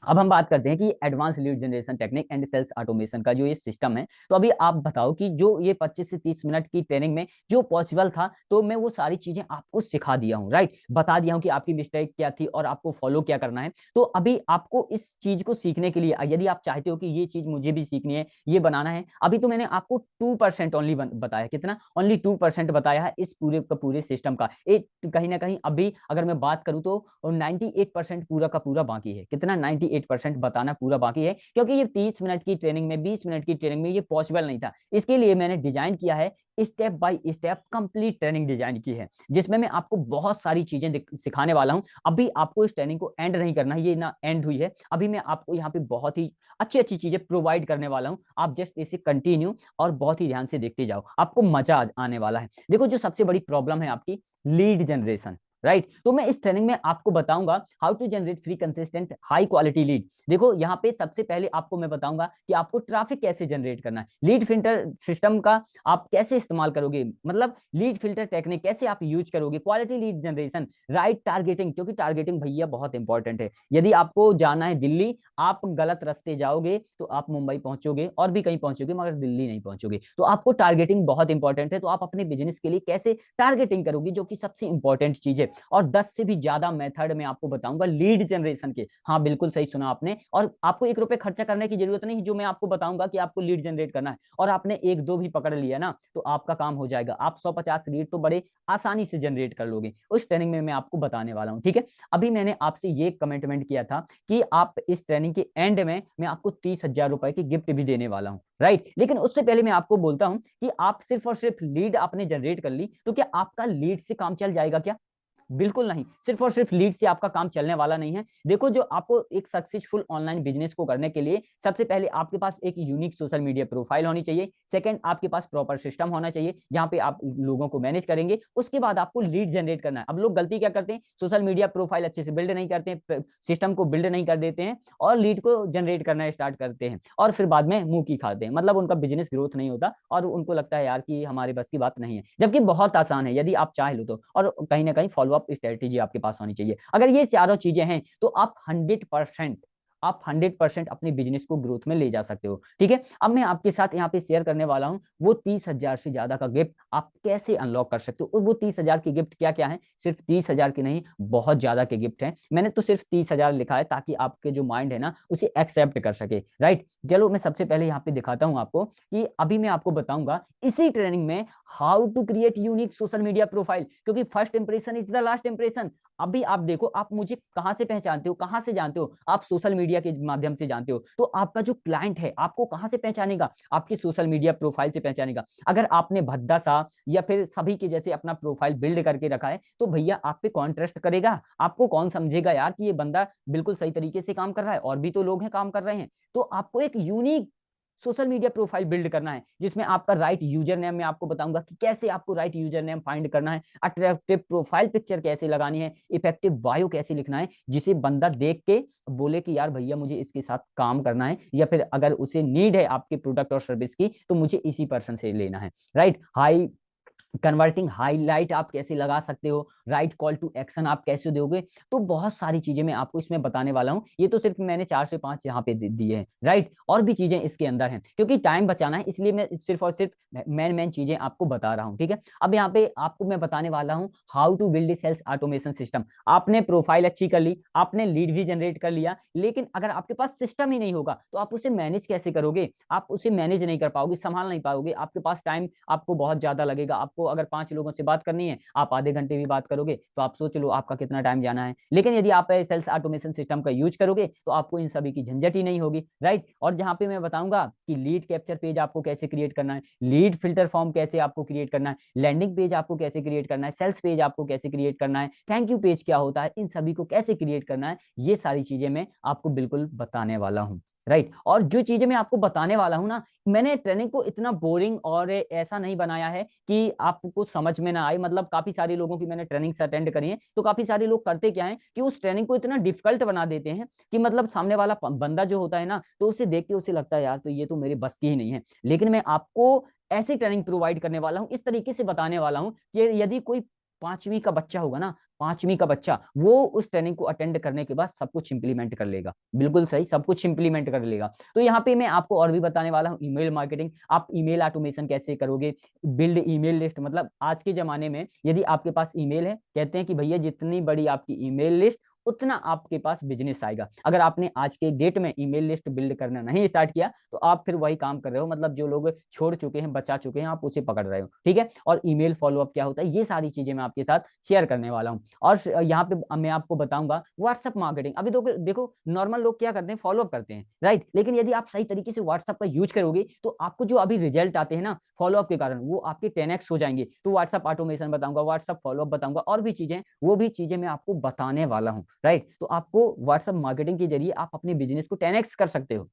अब हम बात करते हैं कि advance lead generation technique and sales automation का जो ये सिस्टम है, तो अभी आप बताओ कि जो ये 25 से 30 मिनट की ट्रेनिंग में जो पॉसिबल था, तो मैं वो सारी चीजें आपको सिखा दिया हूँ, राइट, बता दिया हूँ कि आपकी मिस्टेक क्या थी और आपको फॉलो क्या करना है। तो अभी आपको इस चीज को सीखने के लिए, यदि आप चाहते हो कि ये चीज मुझे भी सीखनी है, ये बनाना है, अभी तो मैंने आपको 2% ओनली बताया, कितना, ओनली 2% बताया है इस पूरे का पूरे सिस्टम का। कहीं ना कहीं अभी अगर मैं बात करूं तो 98% पूरा का पूरा बाकी है। कितना, 98% बताना पूरा बाकी है, क्योंकि ये 30 मिनट की ट्रेनिंग में, 20 मिनट की ट्रेनिंग में ये पॉसिबल नहीं था। इसके लिए मैंने डिजाइन किया है, step by step complete training design की है, जिसमें मैं आपको बहुत सारी चीजें सिखाने वाला हूं। अभी आपको इस ट्रेनिंग को एंड नहीं करना है, ये ना एंड हुई है, अभी मैं आपको यहाँ पे बहुत ही अच्छी अच्छी चीजें प्रोवाइड करने वाला हूं। आप जस्ट इसे कंटिन्यू और बहुत ही ध्यान से देखते जाओ, आपको मजा आने वाला है। देखो, जो सबसे बड़ी प्रॉब्लम है आपकी, लीड जनरेशन, राइट, तो मैं इस ट्रेनिंग में आपको बताऊंगा how to generate free consistent high quality lead. देखो, यहाँ पे सबसे पहले आपको मैं बताऊंगा कि आपको ट्रैफिक कैसे जनरेट करना है, लीड फिल्टर सिस्टम का आप कैसे इस्तेमाल करोगे, मतलब लीड फिल्टर टेक्निक कैसे आप यूज करोगे, quality lead generation, right targeting, क्योंकि टारगेटिंग भैया बहुत इंपॉर्टेंट है। यदि आपको जाना है दिल्ली, आप गलत रास्ते जाओगे तो आप मुंबई पहुंचोगे और भी कहीं पहुंचोगे, मगर दिल्ली नहीं पहुंचोगे। तो आपको टारगेटिंग बहुत इंपॉर्टेंट है। तो आप अपने बिजनेस के लिए कैसे टारगेटिंग करोगे, जो कि सबसे इंपॉर्टेंट चीज है। और 10 से भी ज्यादा मेथड में आपको बताऊंगा लीड जनरेशन के। हाँ, बिल्कुल सही सुना आपने। और आपको 1 रुपए खर्चा करने की जरूरत नहीं, जो मैं आपको बताऊंगा कि आपको लीड जनरेट करना है, और आपने 1-2 भी पकड़ लिया ना, तो आपका काम हो जाएगा। आप 150 लीड तो बड़े आसानी से जनरेट कर लोगे। उस ट्रेनिंग में मैं आपको बताने वाला हूँ, ठीक है। अभी मैंने आपसे ये कमिटमेंट किया था कि आप इस ट्रेनिंग के एंड में मैं आपको 30,000 रुपए की गिफ्ट भी देने वाला हूँ, राइट। लेकिन उससे पहले मैं आपको बोलता हूं कि आप सिर्फ और सिर्फ लीड आपने जनरेट कर ली, तो क्या आपका लीड से काम चल जाएगा क्या? बिल्कुल नहीं, सिर्फ और सिर्फ लीड से आपका काम चलने वाला नहीं है। देखो, जो आपको एक सक्सेसफुल ऑनलाइन बिजनेस को करने के लिए सबसे पहले आपके पास एक यूनिक सोशल मीडिया प्रोफाइल होनी चाहिए। सेकंड, आपके पास प्रॉपर सिस्टम होना चाहिए जहां पे आप लोगों को मैनेज करेंगे। उसके बाद आपको लीड जनरेट करना है। अब लोग गलती क्या करते हैं, सोशल मीडिया प्रोफाइल अच्छे से बिल्ड नहीं करते हैं, सिस्टम को बिल्ड नहीं कर देते हैं, और लीड को जनरेट करना स्टार्ट करते हैं, और फिर बाद में मुंह की खाते हैं। मतलब उनका बिजनेस ग्रोथ नहीं होता और उनको लगता है यार कि हमारे बस की बात नहीं है, जबकि बहुत आसान है यदि आप चाहे लो तो। और कहीं ना कहीं फॉलोअप स्ट्रेटेजी आपके पास होनी चाहिए। अगर ये चारों चीजें हैं तो आप 100% अपने बिजनेस को ग्रोथ में ले जा सकते हो, ठीक है। अब मैं आपके साथ यहाँ पे शेयर करने वाला हूँ वो 30,000 से ज्यादा का गिफ्ट आप कैसे अनलॉक कर सकते हो। और वो 30,000 की गिफ्ट क्या क्या है, सिर्फ 30,000 की नहीं, बहुत ज्यादा के गिफ्ट हैं। मैंने तो सिर्फ 30,000 लिखा है ताकि आपके जो माइंड है ना उसे एक्सेप्ट कर सके, राइट। चलो, मैं सबसे पहले यहाँ पे दिखाता हूँ आपको कि अभी मैं आपको बताऊंगा इसी ट्रेनिंग में how to create unique social media profile, क्योंकि first impression is the last impression. अभी आप देखो, आप मुझे कहां से पहचानते हो, कहां से जानते हो, आप सोशल मीडिया के माध्यम से जानते हो। तो आपका जो क्लाइंट है आपको कहां से पहचानेगा, आपकी सोशल मीडिया प्रोफाइल से पहचानेगा। अगर आपने भद्दा सा या फिर सभी के जैसे अपना प्रोफाइल बिल्ड करके रखा है, तो भैया आप पे कौन ट्रस्ट करेगा, आपको कौन समझेगा यार कि ये बंदा बिल्कुल सही तरीके से काम कर रहा है, और भी तो लोग हैं काम कर रहे हैं। तो आपको एक unique social media profile build करना है, जिसमें आपका राइट यूजर नेम, मैं आपको बताऊंगा कि कैसे आपको राइट यूजर नेम फाइंड करना है, अट्रैक्टिव प्रोफाइल पिक्चर कैसे लगानी है, इफेक्टिव बायो कैसे लिखना है, जिसे बंदा देख के बोले कि यार भैया मुझे इसके साथ काम करना है, या फिर अगर उसे नीड है आपके प्रोडक्ट और सर्विस की तो मुझे इसी पर्सन से लेना है, राइट। हाई कन्वर्टिंग हाईलाइट आप कैसे लगा सकते हो, राइट कॉल टू एक्शन आप कैसे दोगे। तो बहुत सारी चीजें मैं आपको इसमें बताने वाला हूं। ये तो सिर्फ मैंने 4 से 5 यहाँ पे दिए हैं, राइट, और भी चीजें इसके अंदर हैं, क्योंकि टाइम बचाना है इसलिए मैं सिर्फ और सिर्फ मेन चीजें आपको बता रहा हूँ, ठीक है। अब यहाँ पे आपको मैं बताने वाला हूँ how to build sales automation system. आपने प्रोफाइल अच्छी कर ली, आपने लीड भी जनरेट कर लिया, लेकिन अगर आपके पास सिस्टम ही नहीं होगा तो आप उसे मैनेज कैसे करोगे, आप उसे मैनेज नहीं कर पाओगे, संभाल नहीं पाओगे, आपके पास टाइम आपको बहुत ज्यादा लगेगा। आपको अगर 5 लोगों से बात करनी है, आप आधे घंटे भी बात करोगे तो आप सोच लो आपका कितना टाइम जाना है। लेकिन यदि आप सेल्स ऑटोमेशन सिस्टम का यूज करोगे तो आपको इन सभी की झंझट ही नहीं होगी, राइट। और जहां पे मैं बताऊंगा कि लीड कैप्चर पेज आपको कैसे क्रिएट करना है, लीड फिल्टर फॉर्म कैसे आपको क्रिएट करना है, लैंडिंग पेज आपको कैसे क्रिएट करना है, सेल्स पेज आपको कैसे क्रिएट करना है, थैंक यू पेज क्या होता है, इन सभी को कैसे क्रिएट करना है, ये सारी चीजें मैं आपको बिल्कुल बताने वाला हूँ, राइट। और जो चीजें मैं आपको बताने वाला हूं ना, मैंने ट्रेनिंग को इतना बोरिंग और ऐसा नहीं बनाया है कि आपको समझ में ना आए। मतलब काफी सारे लोगों की मैंने ट्रेनिंग्स अटेंड करी है, तो काफी सारे लोग करते क्या है कि उस ट्रेनिंग को इतना डिफिकल्ट बना देते हैं कि मतलब सामने वाला बंदा जो होता है ना, तो उसे देख के उसे लगता है यार तो ये तो मेरे बस की ही नहीं है। लेकिन मैं आपको ऐसी ट्रेनिंग प्रोवाइड करने वाला हूँ, इस तरीके से बताने वाला हूँ कि यदि कोई पांचवी का बच्चा होगा ना, पांचवी का बच्चा, वो उस ट्रेनिंग को अटेंड करने के बाद सब कुछ इंप्लीमेंट कर लेगा। बिल्कुल सही, सब कुछ इंप्लीमेंट कर लेगा। तो यहाँ पे मैं आपको और भी बताने वाला हूँ ईमेल मार्केटिंग, आप ईमेल ऑटोमेशन कैसे करोगे, बिल्ड ईमेल लिस्ट। मतलब आज के जमाने में यदि आपके पास ईमेल है, कहते हैं कि भैया जितनी बड़ी आपकी ईमेल लिस्ट उतना आपके पास बिजनेस आएगा। अगर आपने आज के डेट में ईमेल लिस्ट बिल्ड करना नहीं स्टार्ट किया तो आप फिर वही काम कर रहे हो, मतलब जो लोग छोड़ चुके हैं, बचा चुके हैं, आप उसे पकड़ रहे हो। ठीक है, और ईमेल फॉलोअप क्या होता है, ये सारी चीजें मैं आपके साथ शेयर करने वाला हूँ। और यहाँ पे मैं आपको बताऊंगा व्हाट्सएप मार्केटिंग। अभी देखो नॉर्मल लोग क्या करते हैं, फॉलोअप करते हैं, राइट। लेकिन यदि आप सही तरीके से व्हाट्सएप का यूज करोगे तो आपको जो अभी रिजल्ट आते हैं ना फॉलोअप के कारण, वो आपके 10x हो जाएंगे। तो व्हाट्सएप ऑटोमेशन बताऊंगा, व्हाट्सएप फॉलोअप बताऊंगा, और भी चीजें, वो भी चीजें मैं आपको बताने वाला हूँ, राइट। तो आपको व्हाट्सएप मार्केटिंग के जरिए आप अपने बिजनेस को 10x कर सकते हो।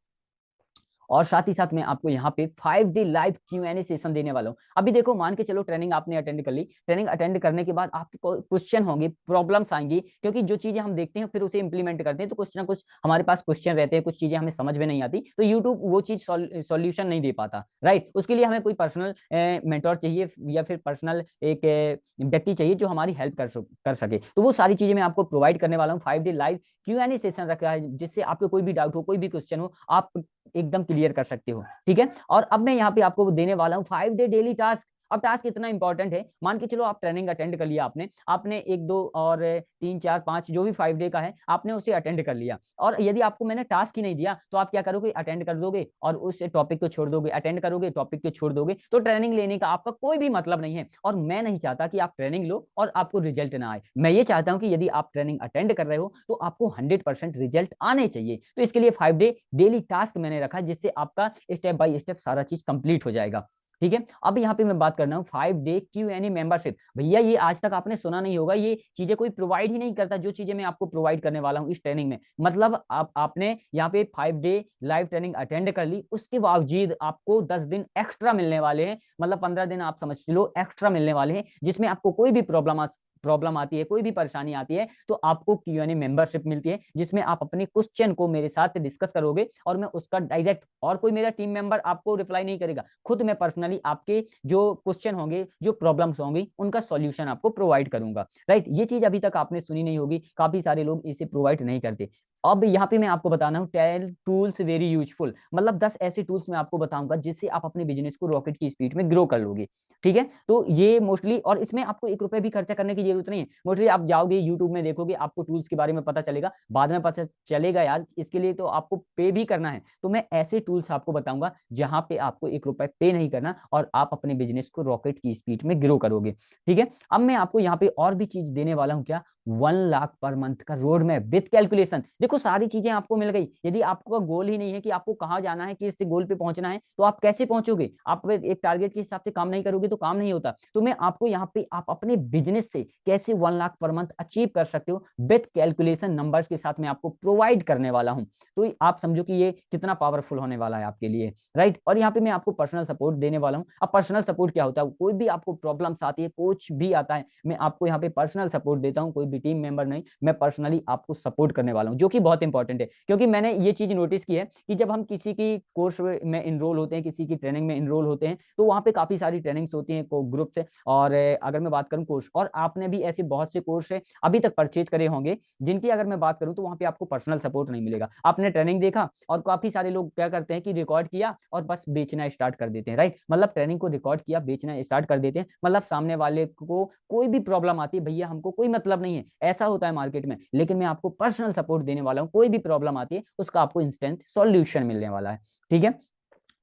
और साथ ही साथ मैं आपको यहाँ पे 5 डे लाइव Q&A सेशन देने वाला हूँ। अभी देखो, मान के चलो ट्रेनिंग आपने अटेंड कर ली, ट्रेनिंग अटेंड करने के बाद आपके क्वेश्चन होंगे, प्रॉब्लम्स आएंगी, क्योंकि जो चीजें हम देखते हैं फिर उसे इंप्लीमेंट करते हैं, तो कुछ ना कुछ हमारे पास क्वेश्चन रहते हैं, कुछ चीजें हमें समझ में नहीं आती, तो यूट्यूब वो चीज सॉल्यूशन नहीं दे पाता, राइट। उसके लिए हमें कोई पर्सनल मेंटोर चाहिए, या फिर पर्सनल एक व्यक्ति चाहिए जो हमारी हेल्प कर सके। तो वो सारी चीजें मैं आपको प्रोवाइड करने वाला हूँ। 5 डे लाइव Q&A सेशन रखा है, जिससे आपको कोई भी डाउट हो, कोई भी क्वेश्चन हो, आप एकदम क्लियर कर सकते हो। ठीक है, और अब मैं यहाँ पे आपको देने वाला हूँ 5 डे डेली टास्क। अब टास्क इतना इंपॉर्टेंट है, मान के चलो आप ट्रेनिंग अटेंड कर लिया, आपने आपने 1 2 और 3 4 5 जो भी 5 डे का है आपने उसे अटेंड कर लिया, और यदि आपको मैंने टास्क ही नहीं दिया तो आप क्या करोगे, अटेंड कर दोगे और उस टॉपिक को छोड़ दोगे, अटेंड करोगे, टॉपिक को छोड़ दोगे, तो ट्रेनिंग लेने का आपका कोई भी मतलब नहीं है। और मैं नहीं चाहता कि आप ट्रेनिंग लो और आपको रिजल्ट ना आए। मैं ये चाहता हूं कि यदि आप ट्रेनिंग अटेंड कर रहे हो तो आपको 100% रिजल्ट आने चाहिए। तो इसके लिए 5 डे डेली टास्क मैंने रखा, जिससे आपका स्टेप बाय स्टेप सारा चीज कंप्लीट हो जाएगा। ठीक है, अब यहाँ पे मैं बात करना हूँ 5 डे Q&A मेंबरशिप। भैया ये आज तक आपने सुना नहीं होगा, ये चीजें कोई प्रोवाइड ही नहीं करता, जो चीजें मैं आपको प्रोवाइड करने वाला हूँ इस ट्रेनिंग में। मतलब आपने यहाँ पे 5 डे लाइव ट्रेनिंग अटेंड कर ली, उसके बावजूद आपको 10 दिन एक्स्ट्रा मिलने वाले हैं, मतलब 15 दिन आप समझ लो एक्स्ट्रा मिलने वाले हैं, जिसमें आपको कोई भी प्रॉब्लम आती है, कोई भी परेशानी आती है, तो आपको Q&A मेंबरशिप मिलती है, जिसमें आप अपने क्वेश्चन को मेरे साथ डिस्कस करोगे और मैं उसका डायरेक्ट, और कोई मेरा टीम मेंबर आपको रिप्लाई नहीं करेगा, खुद मैं पर्सनली आपके जो क्वेश्चन होंगे, जो प्रॉब्लम्स होंगी, उनका सॉल्यूशन आपको प्रोवाइड करूंगा, राइट। ये चीज अभी तक आपने सुनी नहीं होगी, काफी सारे लोग इसे प्रोवाइड नहीं करते। अब यहाँ पे मैं आपको बताना हूँ 10 टूल्स वेरी यूजफुल, मतलब 10 ऐसे टूल्स मैं आपको बताऊंगा जिससे आप अपने बिजनेस को रॉकेट की स्पीड में ग्रो कर लोगे। ठीक है, तो ये मोस्टली, और इसमें आपको 1 रुपए भी खर्चा करने की जरूरत नहीं है। मोस्टली आप जाओगे यूट्यूब में देखोगे, आपको टूल्स के बारे में पता चलेगा, बाद में पता चलेगा यार इसके लिए तो आपको पे भी करना है। तो मैं ऐसे टूल्स आपको बताऊंगा जहां पे आपको 1 रुपए पे नहीं करना और आप अपने बिजनेस को रॉकेट की स्पीड में ग्रो करोगे। ठीक है, अब मैं आपको यहाँ पे और भी चीज देने वाला हूँ, क्या, 1 लाख पर मंथ का रोड मैप विद कैलकुलेशन। देखो सारी चीजें आपको मिल गई। यदि आपका गोल ही नहीं है कि आपको कहाँ जाना है, किस गोल पे पहुंचना है, तो आप कैसे पहुंचोगे? आप एक टारगेट के हिसाब से काम नहीं करोगे तो काम नहीं होता। तो मैं आपको यहाँ पे आप अपने बिजनेस से कैसे 1 लाख पर मंथ अचीव कर सकते हो विद कैलकुलेशन नंबर्स के साथ मैं आपको प्रोवाइड करने वाला हूँ। तो आप समझो कि ये कितना पावरफुल होने वाला है आपके लिए, राइट। और यहाँ पे मैं आपको पर्सनल सपोर्ट देने वाला हूँ। अब पर्सनल सपोर्ट क्या होता है? कोई भी आपको प्रॉब्लम्स आती है, कुछ भी आता है, मैं आपको यहाँ पे पर्सनल सपोर्ट देता हूँ, कोई भी टीम मेंबर नहीं, मैं पर्सनली आपको सपोर्ट करने वाला हूँ, जो कि बहुत इंपॉर्टेंट है। क्योंकि मैंने ये चीज नोटिस की है कि जब हम किसी की कोर्स में इनरोल होते हैं, किसी की ट्रेनिंग में इनरोल होते हैं, तो वहाँ पे काफी सारी ट्रेनिंग्स होती हैं ग्रुप से। और अगर मैं बात करूँ कोर्स, और आपने भी ऐसे बहुत से कोर्स अभी तक परचेज करे होंगे, जिनकी अगर मैं बात करूँ तो वहाँ पे आपको पर्सनल सपोर्ट नहीं मिलेगा। आपने ट्रेनिंग देखा और काफी सारे लोग क्या करते हैं कि रिकॉर्ड किया और बस बेचना स्टार्ट कर देते हैं, राइट। मतलब ट्रेनिंग को रिकॉर्ड किया, बेचना स्टार्ट कर देते हैं, मतलब सामने वाले को कोई भी प्रॉब्लम आती है, भैया हमको कोई मतलब नहीं है, ऐसा होता है मार्केट में। लेकिन मैं आपको पर्सनल सपोर्ट देने वाला हूँ, कोई भी प्रॉब्लम आती है उसका आपको इंस्टेंट सॉल्यूशन मिलने वाला है। ठीक है,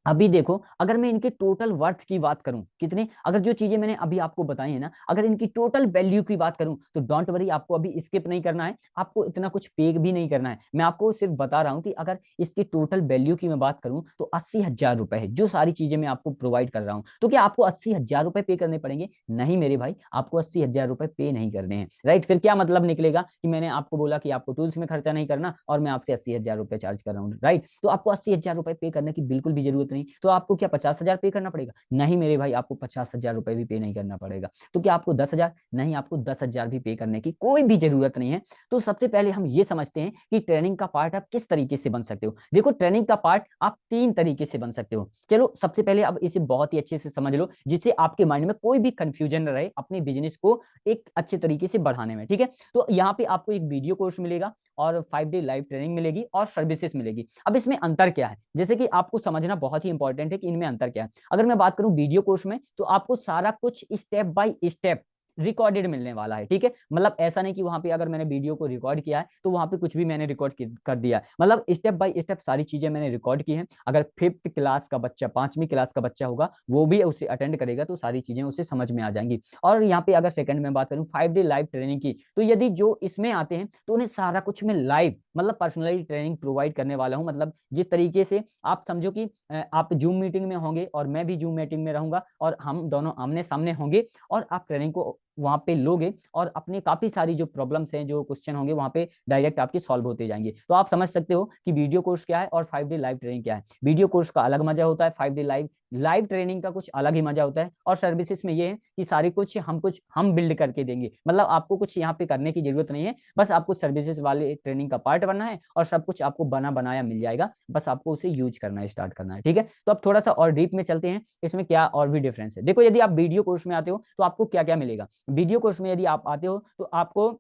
अभी देखो, अगर मैं इनके टोटल वर्थ की बात करूं, कितने, अगर जो चीजें मैंने अभी आपको बताई है ना, अगर इनकी टोटल वैल्यू की बात करूं, तो डोंट वरी, आपको अभी स्किप नहीं करना है, आपको इतना कुछ पे भी नहीं करना है। मैं आपको सिर्फ बता रहा हूं कि अगर इसकी टोटल वैल्यू की मैं बात करूं तो 80,000 रुपए है, जो सारी चीजें मैं आपको प्रोवाइड कर रहा हूं। तो क्या आपको 80,000 रुपए पे करने पड़ेंगे? नहीं मेरे भाई, आपको 80,000 रुपए पे नहीं करने हैं, राइट। फिर क्या मतलब निकलेगा कि मैंने आपको बोला कि आपको टूल्स में खर्चा नहीं करना और मैं आपसे 80,000 रुपए चार्ज कर रहा हूँ, राइट। तो आपको 80,000 रुपए पे करने की बिल्कुल भी जरूरत नहीं। नहीं, तो आपको क्या 50,000 पे करना पड़ेगा? नहीं मेरे भाई, आपको 50,000 रुपए भी पे नहीं करना पड़ेगा। तो क्या आपको 10,000? नहीं, आपको 10,000 भी पे करने की कोई भी जरूरत नहीं है। तो सबसे पहले हम ये समझते हैं कि ट्रेनिंग का पार्ट आप किस तरीके से बन सकते हो। देखो, ट्रेनिंग का पार्ट आप 3 तरीके से बन सकते हो। चलो सबसे पहले अब इसे बहुत ही अच्छे से समझ लो, जिससे आपके माइंड में कोई भी कंफ्यूजन न रहे अपने बिजनेस को एक अच्छे तरीके से बढ़ाने में। ठीक है, तो यहाँ पे आपको एक वीडियो कोर्स मिलेगा और 5 डे लाइव ट्रेनिंग मिलेगी और सर्विसेज मिलेगी। अब इसमें अंतर क्या है, जैसे कि आपको समझना बहुत ही इंपॉर्टेंट है कि इनमें अंतर क्या है। अगर मैं बात करूं वीडियो कोर्स में, तो आपको सारा कुछ स्टेप बाय स्टेप रिकॉर्डेड मिलने वाला है। ठीक है, मतलब ऐसा नहीं कि वहां पे अगर मैंने वीडियो को रिकॉर्ड किया है तो वहां पे कुछ भी मैंने रिकॉर्ड कर दिया, मतलब स्टेप बाय स्टेप सारी चीजें मैंने रिकॉर्ड की हैं। अगर 5th क्लास का बच्चा, 5वीं क्लास का बच्चा होगा, वो भी उसे अटेंड करेगा तो सारी चीजें उसे समझ में आ जाएंगी। और यहाँ पे अगर सेकंड में बात करूं 5 डे लाइव ट्रेनिंग की, तो यदि जो इसमें आते हैं तो उन्हें सारा कुछ मैं लाइव, मतलब पर्सनली ट्रेनिंग प्रोवाइड करने वाला हूं। मतलब जिस तरीके से आप समझो कि आप जूम मीटिंग में होंगे और मैं भी जूम मीटिंग में रहूंगा और हम दोनों आमने सामने होंगे, और आप ट्रेनिंग को वहां पे लोगे और अपनी काफी सारी जो प्रॉब्लम्स हैं, जो क्वेश्चन होंगे वहां पे डायरेक्ट आपके सॉल्व होते जाएंगे। तो आप समझ सकते हो कि वीडियो कोर्स क्या है और 5 डे लाइव ट्रेनिंग क्या है। वीडियो कोर्स का अलग मजा होता है, 5 डे लाइव ट्रेनिंग का कुछ अलग ही मजा होता है। और सर्विसेज में ये है कि सारी कुछ हम बिल्ड करके देंगे, मतलब आपको कुछ यहाँ पे करने की जरूरत नहीं है, बस आपको सर्विसेज वाले ट्रेनिंग का पार्ट बनना है और सब कुछ आपको बना बनाया मिल जाएगा, बस आपको उसे यूज करना है, स्टार्ट करना है। ठीक है, तो अब थोड़ा सा और डीप में चलते हैं, इसमें क्या और भी डिफरेंस है। देखो, यदि आप वीडियो कोर्स में आते हो तो आपको क्या क्या मिलेगा। वीडियो कोर्स में यदि आप आते हो तो आपको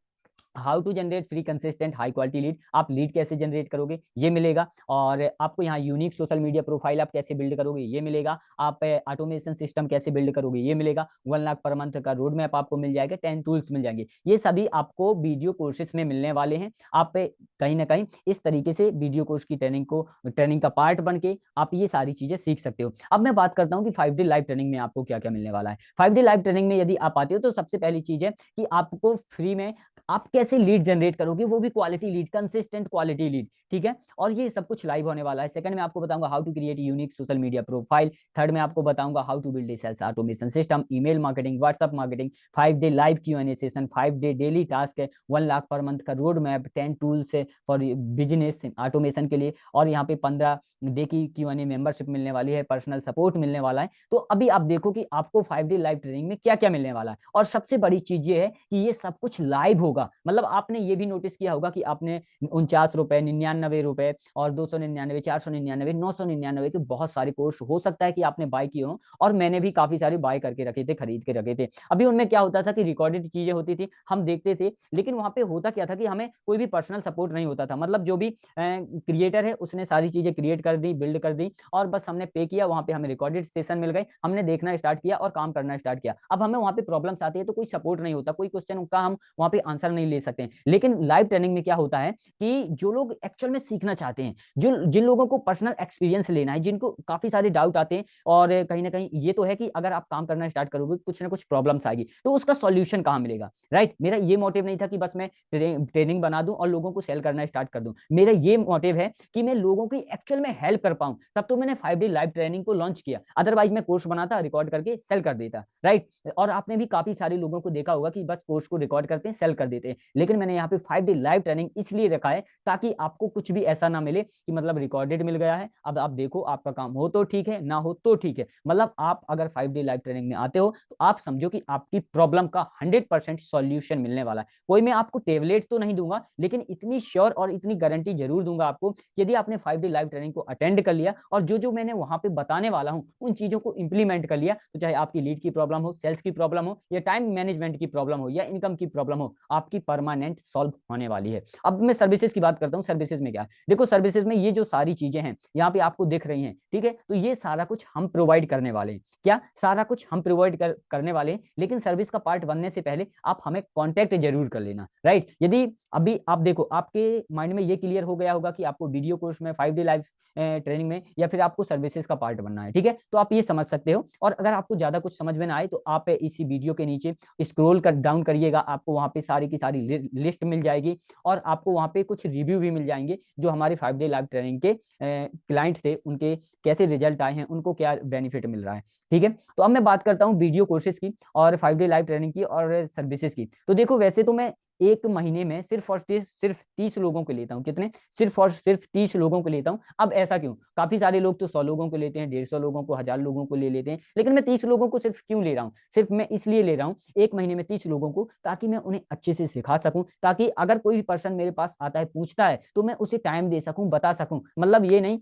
how to generate free consistent high quality lead, आप लीड कैसे जनरेट करोगे ये मिलेगा। और आपको यहाँ यूनिक सोशल मीडिया प्रोफाइल आप कैसे बिल्ड करोगे ये मिलेगा। आप ऑटोमेशन सिस्टम कैसे बिल्ड करोगे ये मिलेगा। 1 लाख पर मंथ का रोड मैप आपको मिल जाएगा, 10 टूल्स मिल जाएंगे। ये सभी आपको वीडियो कोर्सेज में मिलने वाले हैं। आप कहीं ना कहीं इस तरीके से वीडियो कोर्स की ट्रेनिंग का पार्ट बन के आप ये सारी चीजें सीख सकते हो। अब मैं बात करता हूँ कि 5 डे लाइव ट्रेनिंग में आपको क्या क्या मिलने वाला है। 5 डे लाइव ट्रेनिंग में यदि आप आते हो तो सबसे पहली चीज है कि आपको फ्री में आप कैसे लीड जनरेट करोगे, वो भी quality lead, consistent quality lead. ठीक है, और ये सब कुछ लाइव होने वाला है। सेकंड में आपको बताऊंगा how to create unique social media profile. Third में आपको बताऊंगा how to build sales automation system, email marketing, WhatsApp marketing, 5 day live Q&A session, 5 day daily task है, 1 लाख पर मंथ का रोड मैप, 10 टूल्स है फॉर बिजनेस ऑटोमेशन के लिए, और यहाँ पे 15 डे की Q&A मेंबरशिप मिलने वाली है, पर्सनल सपोर्ट मिलने वाला है। तो अभी आप देखो कि आपको 5 डे लाइव ट्रेनिंग में क्या क्या मिलने वाला है। और सबसे बड़ी चीज ये है कि ये सब कुछ लाइव होगा। मतलब आपने ये भी नोटिस किया होगा कि आपने 49 रुपए, 99 रुपए और 299, 499, 999 के बहुत सारे कोर्स हो सकता है कि आपने बाय किए हो, और मैंने भी काफी सारे बाय करके रखे थे, खरीद के रखे थे। अभी उनमें क्या होता था कि रिकॉर्डेड चीजें होती थी, हम देखते थे, लेकिन वहां पे होता क्या था कि हमें कोई भी पर्सनल सपोर्ट नहीं होता था। मतलब जो भी क्रिएटर है उसने सारी चीजें क्रिएट कर दी, बिल्ड कर दी, और बस हमने पे किया, वहां पे हमें रिकॉर्डेड सेशन मिल गए, हमने देखना स्टार्ट किया और काम करना स्टार्ट किया। अब हमें वहां पे प्रॉब्लम्स आती है तो कोई सपोर्ट नहीं होता, कोई क्वेश्चन का हम वहां पे आंसर नहीं ले सकते हैं। लेकिन लाइव ट्रेनिंग में क्या होता है कि जो लोग एक्चुअल में सीखना चाहते हैं, जो जिन लोगों को पर्सनल एक्सपीरियंस लेना है, जिनको काफी सारे डाउट आते हैं, और कहीं ना कहीं ये तो है कि अगर आप काम करना स्टार्ट करोगे कुछ ना कुछ प्रॉब्लम्स आएगी, तो उसका सॉल्यूशन कहाँ मिलेगा, राइट। मेरा ये मोटिव नहीं था कि बस मैं ट्रेनिंग बना दूं और लोगों को सेल करना स्टार्ट कर दूं। मेरा ये मोटिव है कि मैं लोगों की एक्चुअल में हेल्प कर पाऊं, तब तो मैंने 5 डे लाइव ट्रेनिंग को लॉन्च किया। अदरवाइज मैं कोर्स बनाता, रिकॉर्ड करके सेल कर देता, राइट। और आपने भी काफी सारे लोगों को देखा होगा कि बस कोर्स को रिकॉर्ड करते हैं, सेल कर देते हैं। लेकिन मैंने यहाँ पे 5 डे लाइव ट्रेनिंग इसलिए रखा है ताकि आपको कुछ भी ऐसा ना मिले कि मतलब रिकॉर्डेड मिल गया है, अब आप देखो आपका काम हो तो ठीक है, ना हो तो ठीक है। मतलब आप अगर 5 डे लाइव ट्रेनिंग में आते हो तो आप समझो कि आपकी प्रॉब्लम का 100% सॉल्यूशन मिलने वाला है। कोई मैं आपको टेबलेट तो नहीं दूंगा, लेकिन इतनी श्योर और इतनी गारंटी जरूर दूंगा आपको, यदि आपने 5 डे लाइव ट्रेनिंग को अटेंड कर लिया और जो जो मैंने वहां पे बताने वाला हूं उन चीजों को इंप्लीमेंट कर लिया, तो चाहे आपकी लीड की प्रॉब्लम हो, सेल्स की प्रॉब्लम हो, या टाइम मैनेजमेंट की प्रॉब्लम हो, या इनकम की प्रॉब्लम हो, आपकी परमानेंट सॉल्व होने वाली है। अब मैं सर्विसेज की बात करता हूँ। सर्विसेज में क्या है, देखो सर्विसेज में ये जो सारी चीजें हैं यहाँ पे आपको दिख रही हैं, ठीक है, तो ये सारा कुछ हम प्रोवाइड करने वाले हैं। क्या सारा कुछ हम प्रोवाइड करने वाले हैं, लेकिन सर्विस का पार्ट बनने से पहले आप हमें कॉन्टेक्ट जरूर कर लेना, राइट। यदि अभी आप देखो आपके माइंड में ये क्लियर हो गया होगा कि आपको वीडियो कोर्स में 5 डे लाइव ट्रेनिंग में या फिर आपको सर्विसेज का पार्ट बनना है, ठीक है, तो आप ये समझ सकते हो। और अगर आपको ज्यादा कुछ समझ में ना आए तो आप इसी वीडियो के नीचे स्क्रॉल कर डाउन करिएगा, आपको वहां पे सारी की सारी लिस्ट मिल जाएगी, और आपको वहां पे कुछ रिव्यू भी मिल जाएंगे जो हमारे 5 डे लाइव ट्रेनिंग के क्लाइंट थे, उनके कैसे रिजल्ट आए हैं, उनको क्या बेनिफिट मिल रहा है, ठीक है। तो अब मैं बात करता हूँ वीडियो कोर्सेज की और 5 डे लाइव ट्रेनिंग की और सर्विसेज की। तो देखो वैसे तो मैं एक महीने में सिर्फ और सिर्फ 30 लोगों को लेता हूँ। कितने? सिर्फ और सिर्फ 30 लोगों को लेता हूँ। अब ऐसा क्यों? काफी सारे लोग तो 100 लोगों को लेते हैं, 150 लोगों को, 1000 लोगों को ले लेते हैं, लेकिन मैं 30 लोगों को सिर्फ क्यों ले रहा हूँ? सिर्फ मैं इसलिए ले रहा हूँ एक महीने में 30 लोगों को, ताकि मैं उन्हें अच्छे से सिखा सकूं, ताकि अगर कोई भी पर्सन मेरे पास आता है, पूछता है, तो मैं उसे टाइम दे सकूं, बता सकूं। मतलब ये नहीं,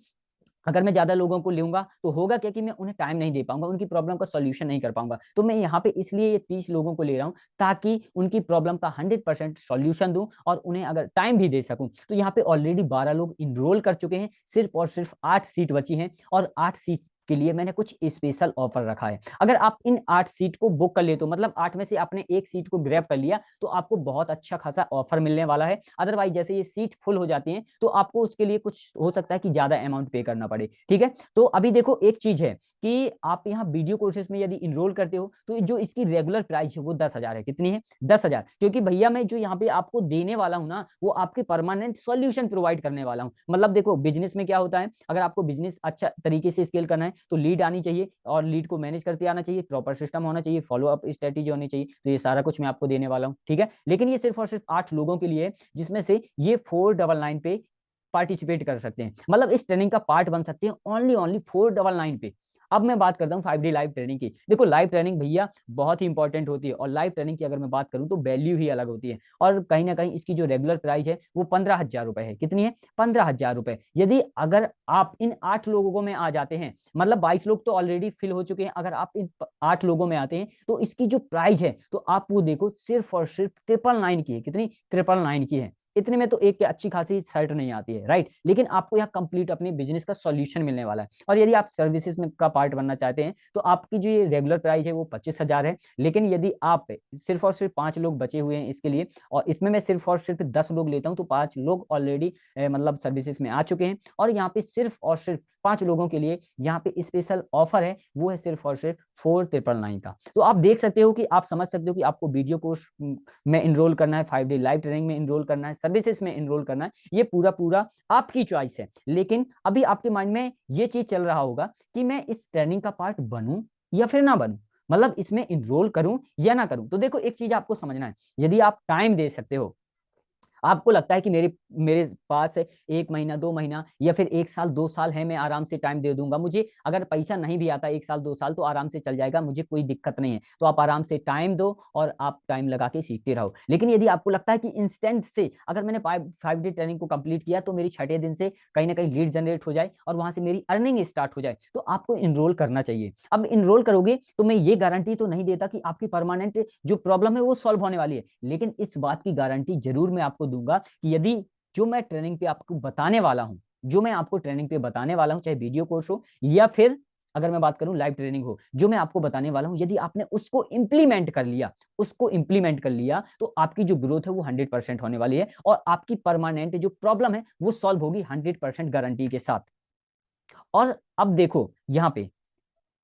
अगर मैं ज्यादा लोगों को लूंगा तो होगा क्या कि मैं उन्हें टाइम नहीं दे पाऊंगा, उनकी प्रॉब्लम का सॉल्यूशन नहीं कर पाऊंगा। तो मैं यहाँ पे इसलिए ये 30 लोगों को ले रहा हूँ, ताकि उनकी प्रॉब्लम का 100% सॉल्यूशन दूं और उन्हें अगर टाइम भी दे सकूं। तो यहाँ पे ऑलरेडी 12 लोग इनरोल कर चुके हैं, सिर्फ और सिर्फ 8 सीट बची हैं, और 8 सीट के लिए मैंने कुछ स्पेशल ऑफर रखा है। अगर आप इन 8 सीट को बुक कर ले, तो मतलब 8 में से आपने एक सीट को ग्रैब कर लिया, तो आपको बहुत अच्छा खासा ऑफर मिलने वाला है। अदरवाइज जैसे ये सीट फुल हो जाती है, तो आपको उसके लिए कुछ हो सकता है कि ज्यादा अमाउंट पे करना पड़े। ठीक है, तो अभी देखो एक चीज है कि आप यहाँ वीडियो कोर्सेज में यदि इनरोल करते हो, तो जो इसकी रेगुलर प्राइस है वो 10,000 है। कितनी है? 10,000। क्योंकि भैया मैं जो यहाँ पे आपको देने वाला हूँ ना, वो आपके परमानेंट सॉल्यूशन प्रोवाइड करने वाला हूँ। मतलब देखो बिजनेस में क्या होता है, अगर आपको बिजनेस अच्छा तरीके से स्केल करना है, तो लीड आनी चाहिए, और लीड को मैनेज करते आना चाहिए, प्रॉपर सिस्टम होना चाहिए, फॉलो अप स्ट्रेटेजी होनी चाहिए। तो ये सारा कुछ मैं आपको देने वाला हूँ। ठीक है, लेकिन ये सिर्फ और सिर्फ 8 लोगों के लिए, जिसमें से ये 499 पे पार्टिसिपेट कर सकते हैं, मतलब इस ट्रेनिंग का पार्ट बन सकते हैं, ओनली ओनली 499 पे। अब मैं बात करता हूँ 5 डे लाइव ट्रेनिंग की। देखो लाइव ट्रेनिंग भैया बहुत ही इंपॉर्टेंट होती है, और लाइव ट्रेनिंग की अगर मैं बात करूँ तो वैल्यू ही अलग होती है। और कहीं ना कहीं इसकी जो रेगुलर प्राइस है वो 15,000 रुपए है। कितनी है? 15,000 रुपए। यदि अगर आप इन 8 लोगों में आ जाते हैं, मतलब 22 लोग तो ऑलरेडी फिल हो चुके हैं, अगर आप इन 8 लोगों में आते हैं, तो इसकी जो प्राइस है, तो आप वो देखो सिर्फ और सिर्फ 999 की है। कितनी? 999 की है। इतने में तो एक अच्छी खासी शर्ट नहीं आती है, राइट? लेकिन आपको यहाँ कंप्लीट अपने बिजनेस का सॉल्यूशन मिलने वाला है। और यदि आप सर्विसेज में का पार्ट बनना चाहते हैं, तो आपकी जो ये रेगुलर प्राइस है वो 25,000 है। लेकिन यदि आप सिर्फ और सिर्फ 5 लोग बचे हुए हैं इसके लिए, और इसमें मैं सिर्फ और सिर्फ 10 लोग लेता हूँ, तो 5 लोग ऑलरेडी मतलब सर्विसेज में आ चुके हैं, और यहाँ पे सिर्फ और सिर्फ 5 लोगों के लिए यहाँ पे स्पेशल ऑफर है, वो है सिर्फ और सिर्फ 4,999 का। तो आप देख सकते हो कि आप समझ सकते हो कि आपको वीडियो कोर्स में इनरोल करना है, 5 डे लाइव ट्रेनिंग में इनरोल करना है, सर्विसेज में इनरोल करना है, ये पूरा पूरा आपकी चॉइस है। लेकिन अभी आपके माइंड में ये चीज चल रहा होगा कि मैं इस ट्रेनिंग का पार्ट बनूं या फिर ना बनूं, मतलब इसमें इनरोल करूं या ना करूं। तो देखो एक चीज आपको समझना है, यदि आप टाइम दे सकते हो, आपको लगता है कि मेरे मेरे पास 1 महीना, 2 महीना, या फिर 1 साल, 2 साल है, मैं आराम से टाइम दे दूंगा, मुझे अगर पैसा नहीं भी आता 1 साल 2 साल तो आराम से चल जाएगा, मुझे कोई दिक्कत नहीं है, तो आप आराम से टाइम दो और आप टाइम लगा के सीखते रहो। लेकिन यदि आपको लगता है कि इंस्टेंट से अगर मैंने 5 डे ट्रेनिंग को कंप्लीट किया, तो मेरी 6ठे दिन से कहीं ना कहीं लीड जनरेट हो जाए और वहां से मेरी अर्निंग स्टार्ट हो जाए, तो आपको इनरोल करना चाहिए। अब इनरोल करोगे तो मैं ये गारंटी तो नहीं देता कि आपकी परमानेंट जो प्रॉब्लम है वो सॉल्व होने वाली है, लेकिन इस बात की गारंटी जरूर मैं आपको दूंगा कि यदि जो मैं ट्रेनिंग पे आपको बताने वाला हूं, जो मैं आपको ट्रेनिंग पे बताने वाला हूं, चाहे वीडियो कोर्स हो या फिर अगर मैं बात करूं लाइव ट्रेनिंग हो, जो मैं आपको बताने वाला हूं, यदि आपने उसको इंप्लीमेंट कर लिया, उसको इंप्लीमेंट कर लिया, तो आपकी जो ग्रोथ है वो 100% होने वाली है, और आपकी परमानेंट जो प्रॉब्लम है वो सॉल्व होगी 100% गारंटी के साथ। और अब देखो यहाँ पे,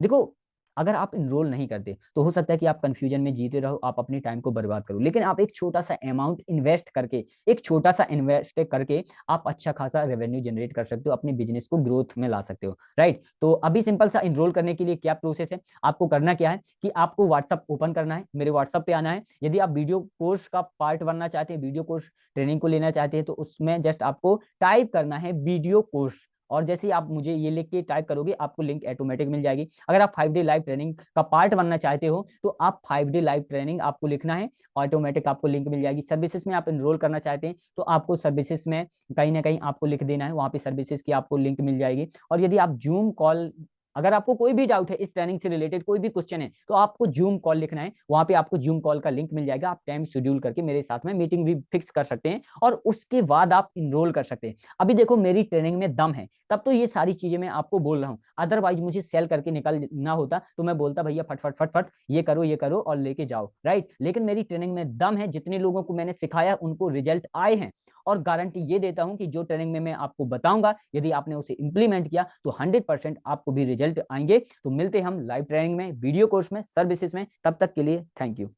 देखो अगर आप इनरोल नहीं करते, तो हो सकता है कि आप कंफ्यूजन में जीते रहो, आप अपने टाइम को बर्बाद करो, लेकिन आप एक छोटा सा अमाउंट इन्वेस्ट करके, एक छोटा सा इन्वेस्ट करके आप अच्छा खासा रेवेन्यू जनरेट कर सकते हो, अपने बिजनेस को ग्रोथ में ला सकते हो, राइट? तो अभी सिंपल सा इनरोल करने के लिए क्या प्रोसेस है, आपको करना क्या है कि आपको व्हाट्सअप ओपन करना है, मेरे व्हाट्सअप पे आना है। यदि आप वीडियो कोर्स का पार्ट बनना चाहते हैं, वीडियो कोर्स ट्रेनिंग को लेना चाहते हैं, तो उसमें जस्ट आपको टाइप करना है वीडियो कोर्स, और जैसे ही आप मुझे ये लिख के टाइप करोगे, आपको लिंक ऑटोमेटिक मिल जाएगी। अगर आप 5 डे लाइव ट्रेनिंग का पार्ट बनना चाहते हो, तो आप 5 डे लाइव ट्रेनिंग आपको लिखना है, ऑटोमेटिक आपको लिंक मिल जाएगी। सर्विसेज में आप इनरोल करना चाहते हैं, तो आपको सर्विसेज में कहीं ना कहीं आपको लिख देना है, वहां पे सर्विसेज की आपको लिंक मिल जाएगी। और यदि आप जूम कॉल, अगर आपको कोई भी डाउट है इस ट्रेनिंग से रिलेटेड, कोई भी क्वेश्चन है, तो आपको जूम कॉल लिखना है, वहां पे आपको जूम कॉल का लिंक मिल जाएगा, आप टाइम शेड्यूल करके मेरे साथ में मीटिंग भी फिक्स कर सकते हैं, और उसके बाद आप इनरोल कर सकते हैं। अभी देखो मेरी ट्रेनिंग में दम है, तब तो ये सारी चीजें मैं आपको बोल रहा हूँ, अदरवाइज मुझे सेल करके निकलना होता तो मैं बोलता भैया फट फट फट फट ये करो और लेके जाओ, राइट? लेकिन मेरी ट्रेनिंग में दम है, जितने लोगों को मैंने सिखाया उनको रिजल्ट आए हैं, और गारंटी ये देता हूं कि जो ट्रेनिंग में मैं आपको बताऊंगा, यदि आपने उसे इंप्लीमेंट किया, तो 100% आपको भी रिजल्ट आएंगे। तो मिलते हम लाइव ट्रेनिंग में, वीडियो कोर्स में, सर्विसेज में, तब तक के लिए थैंक यू।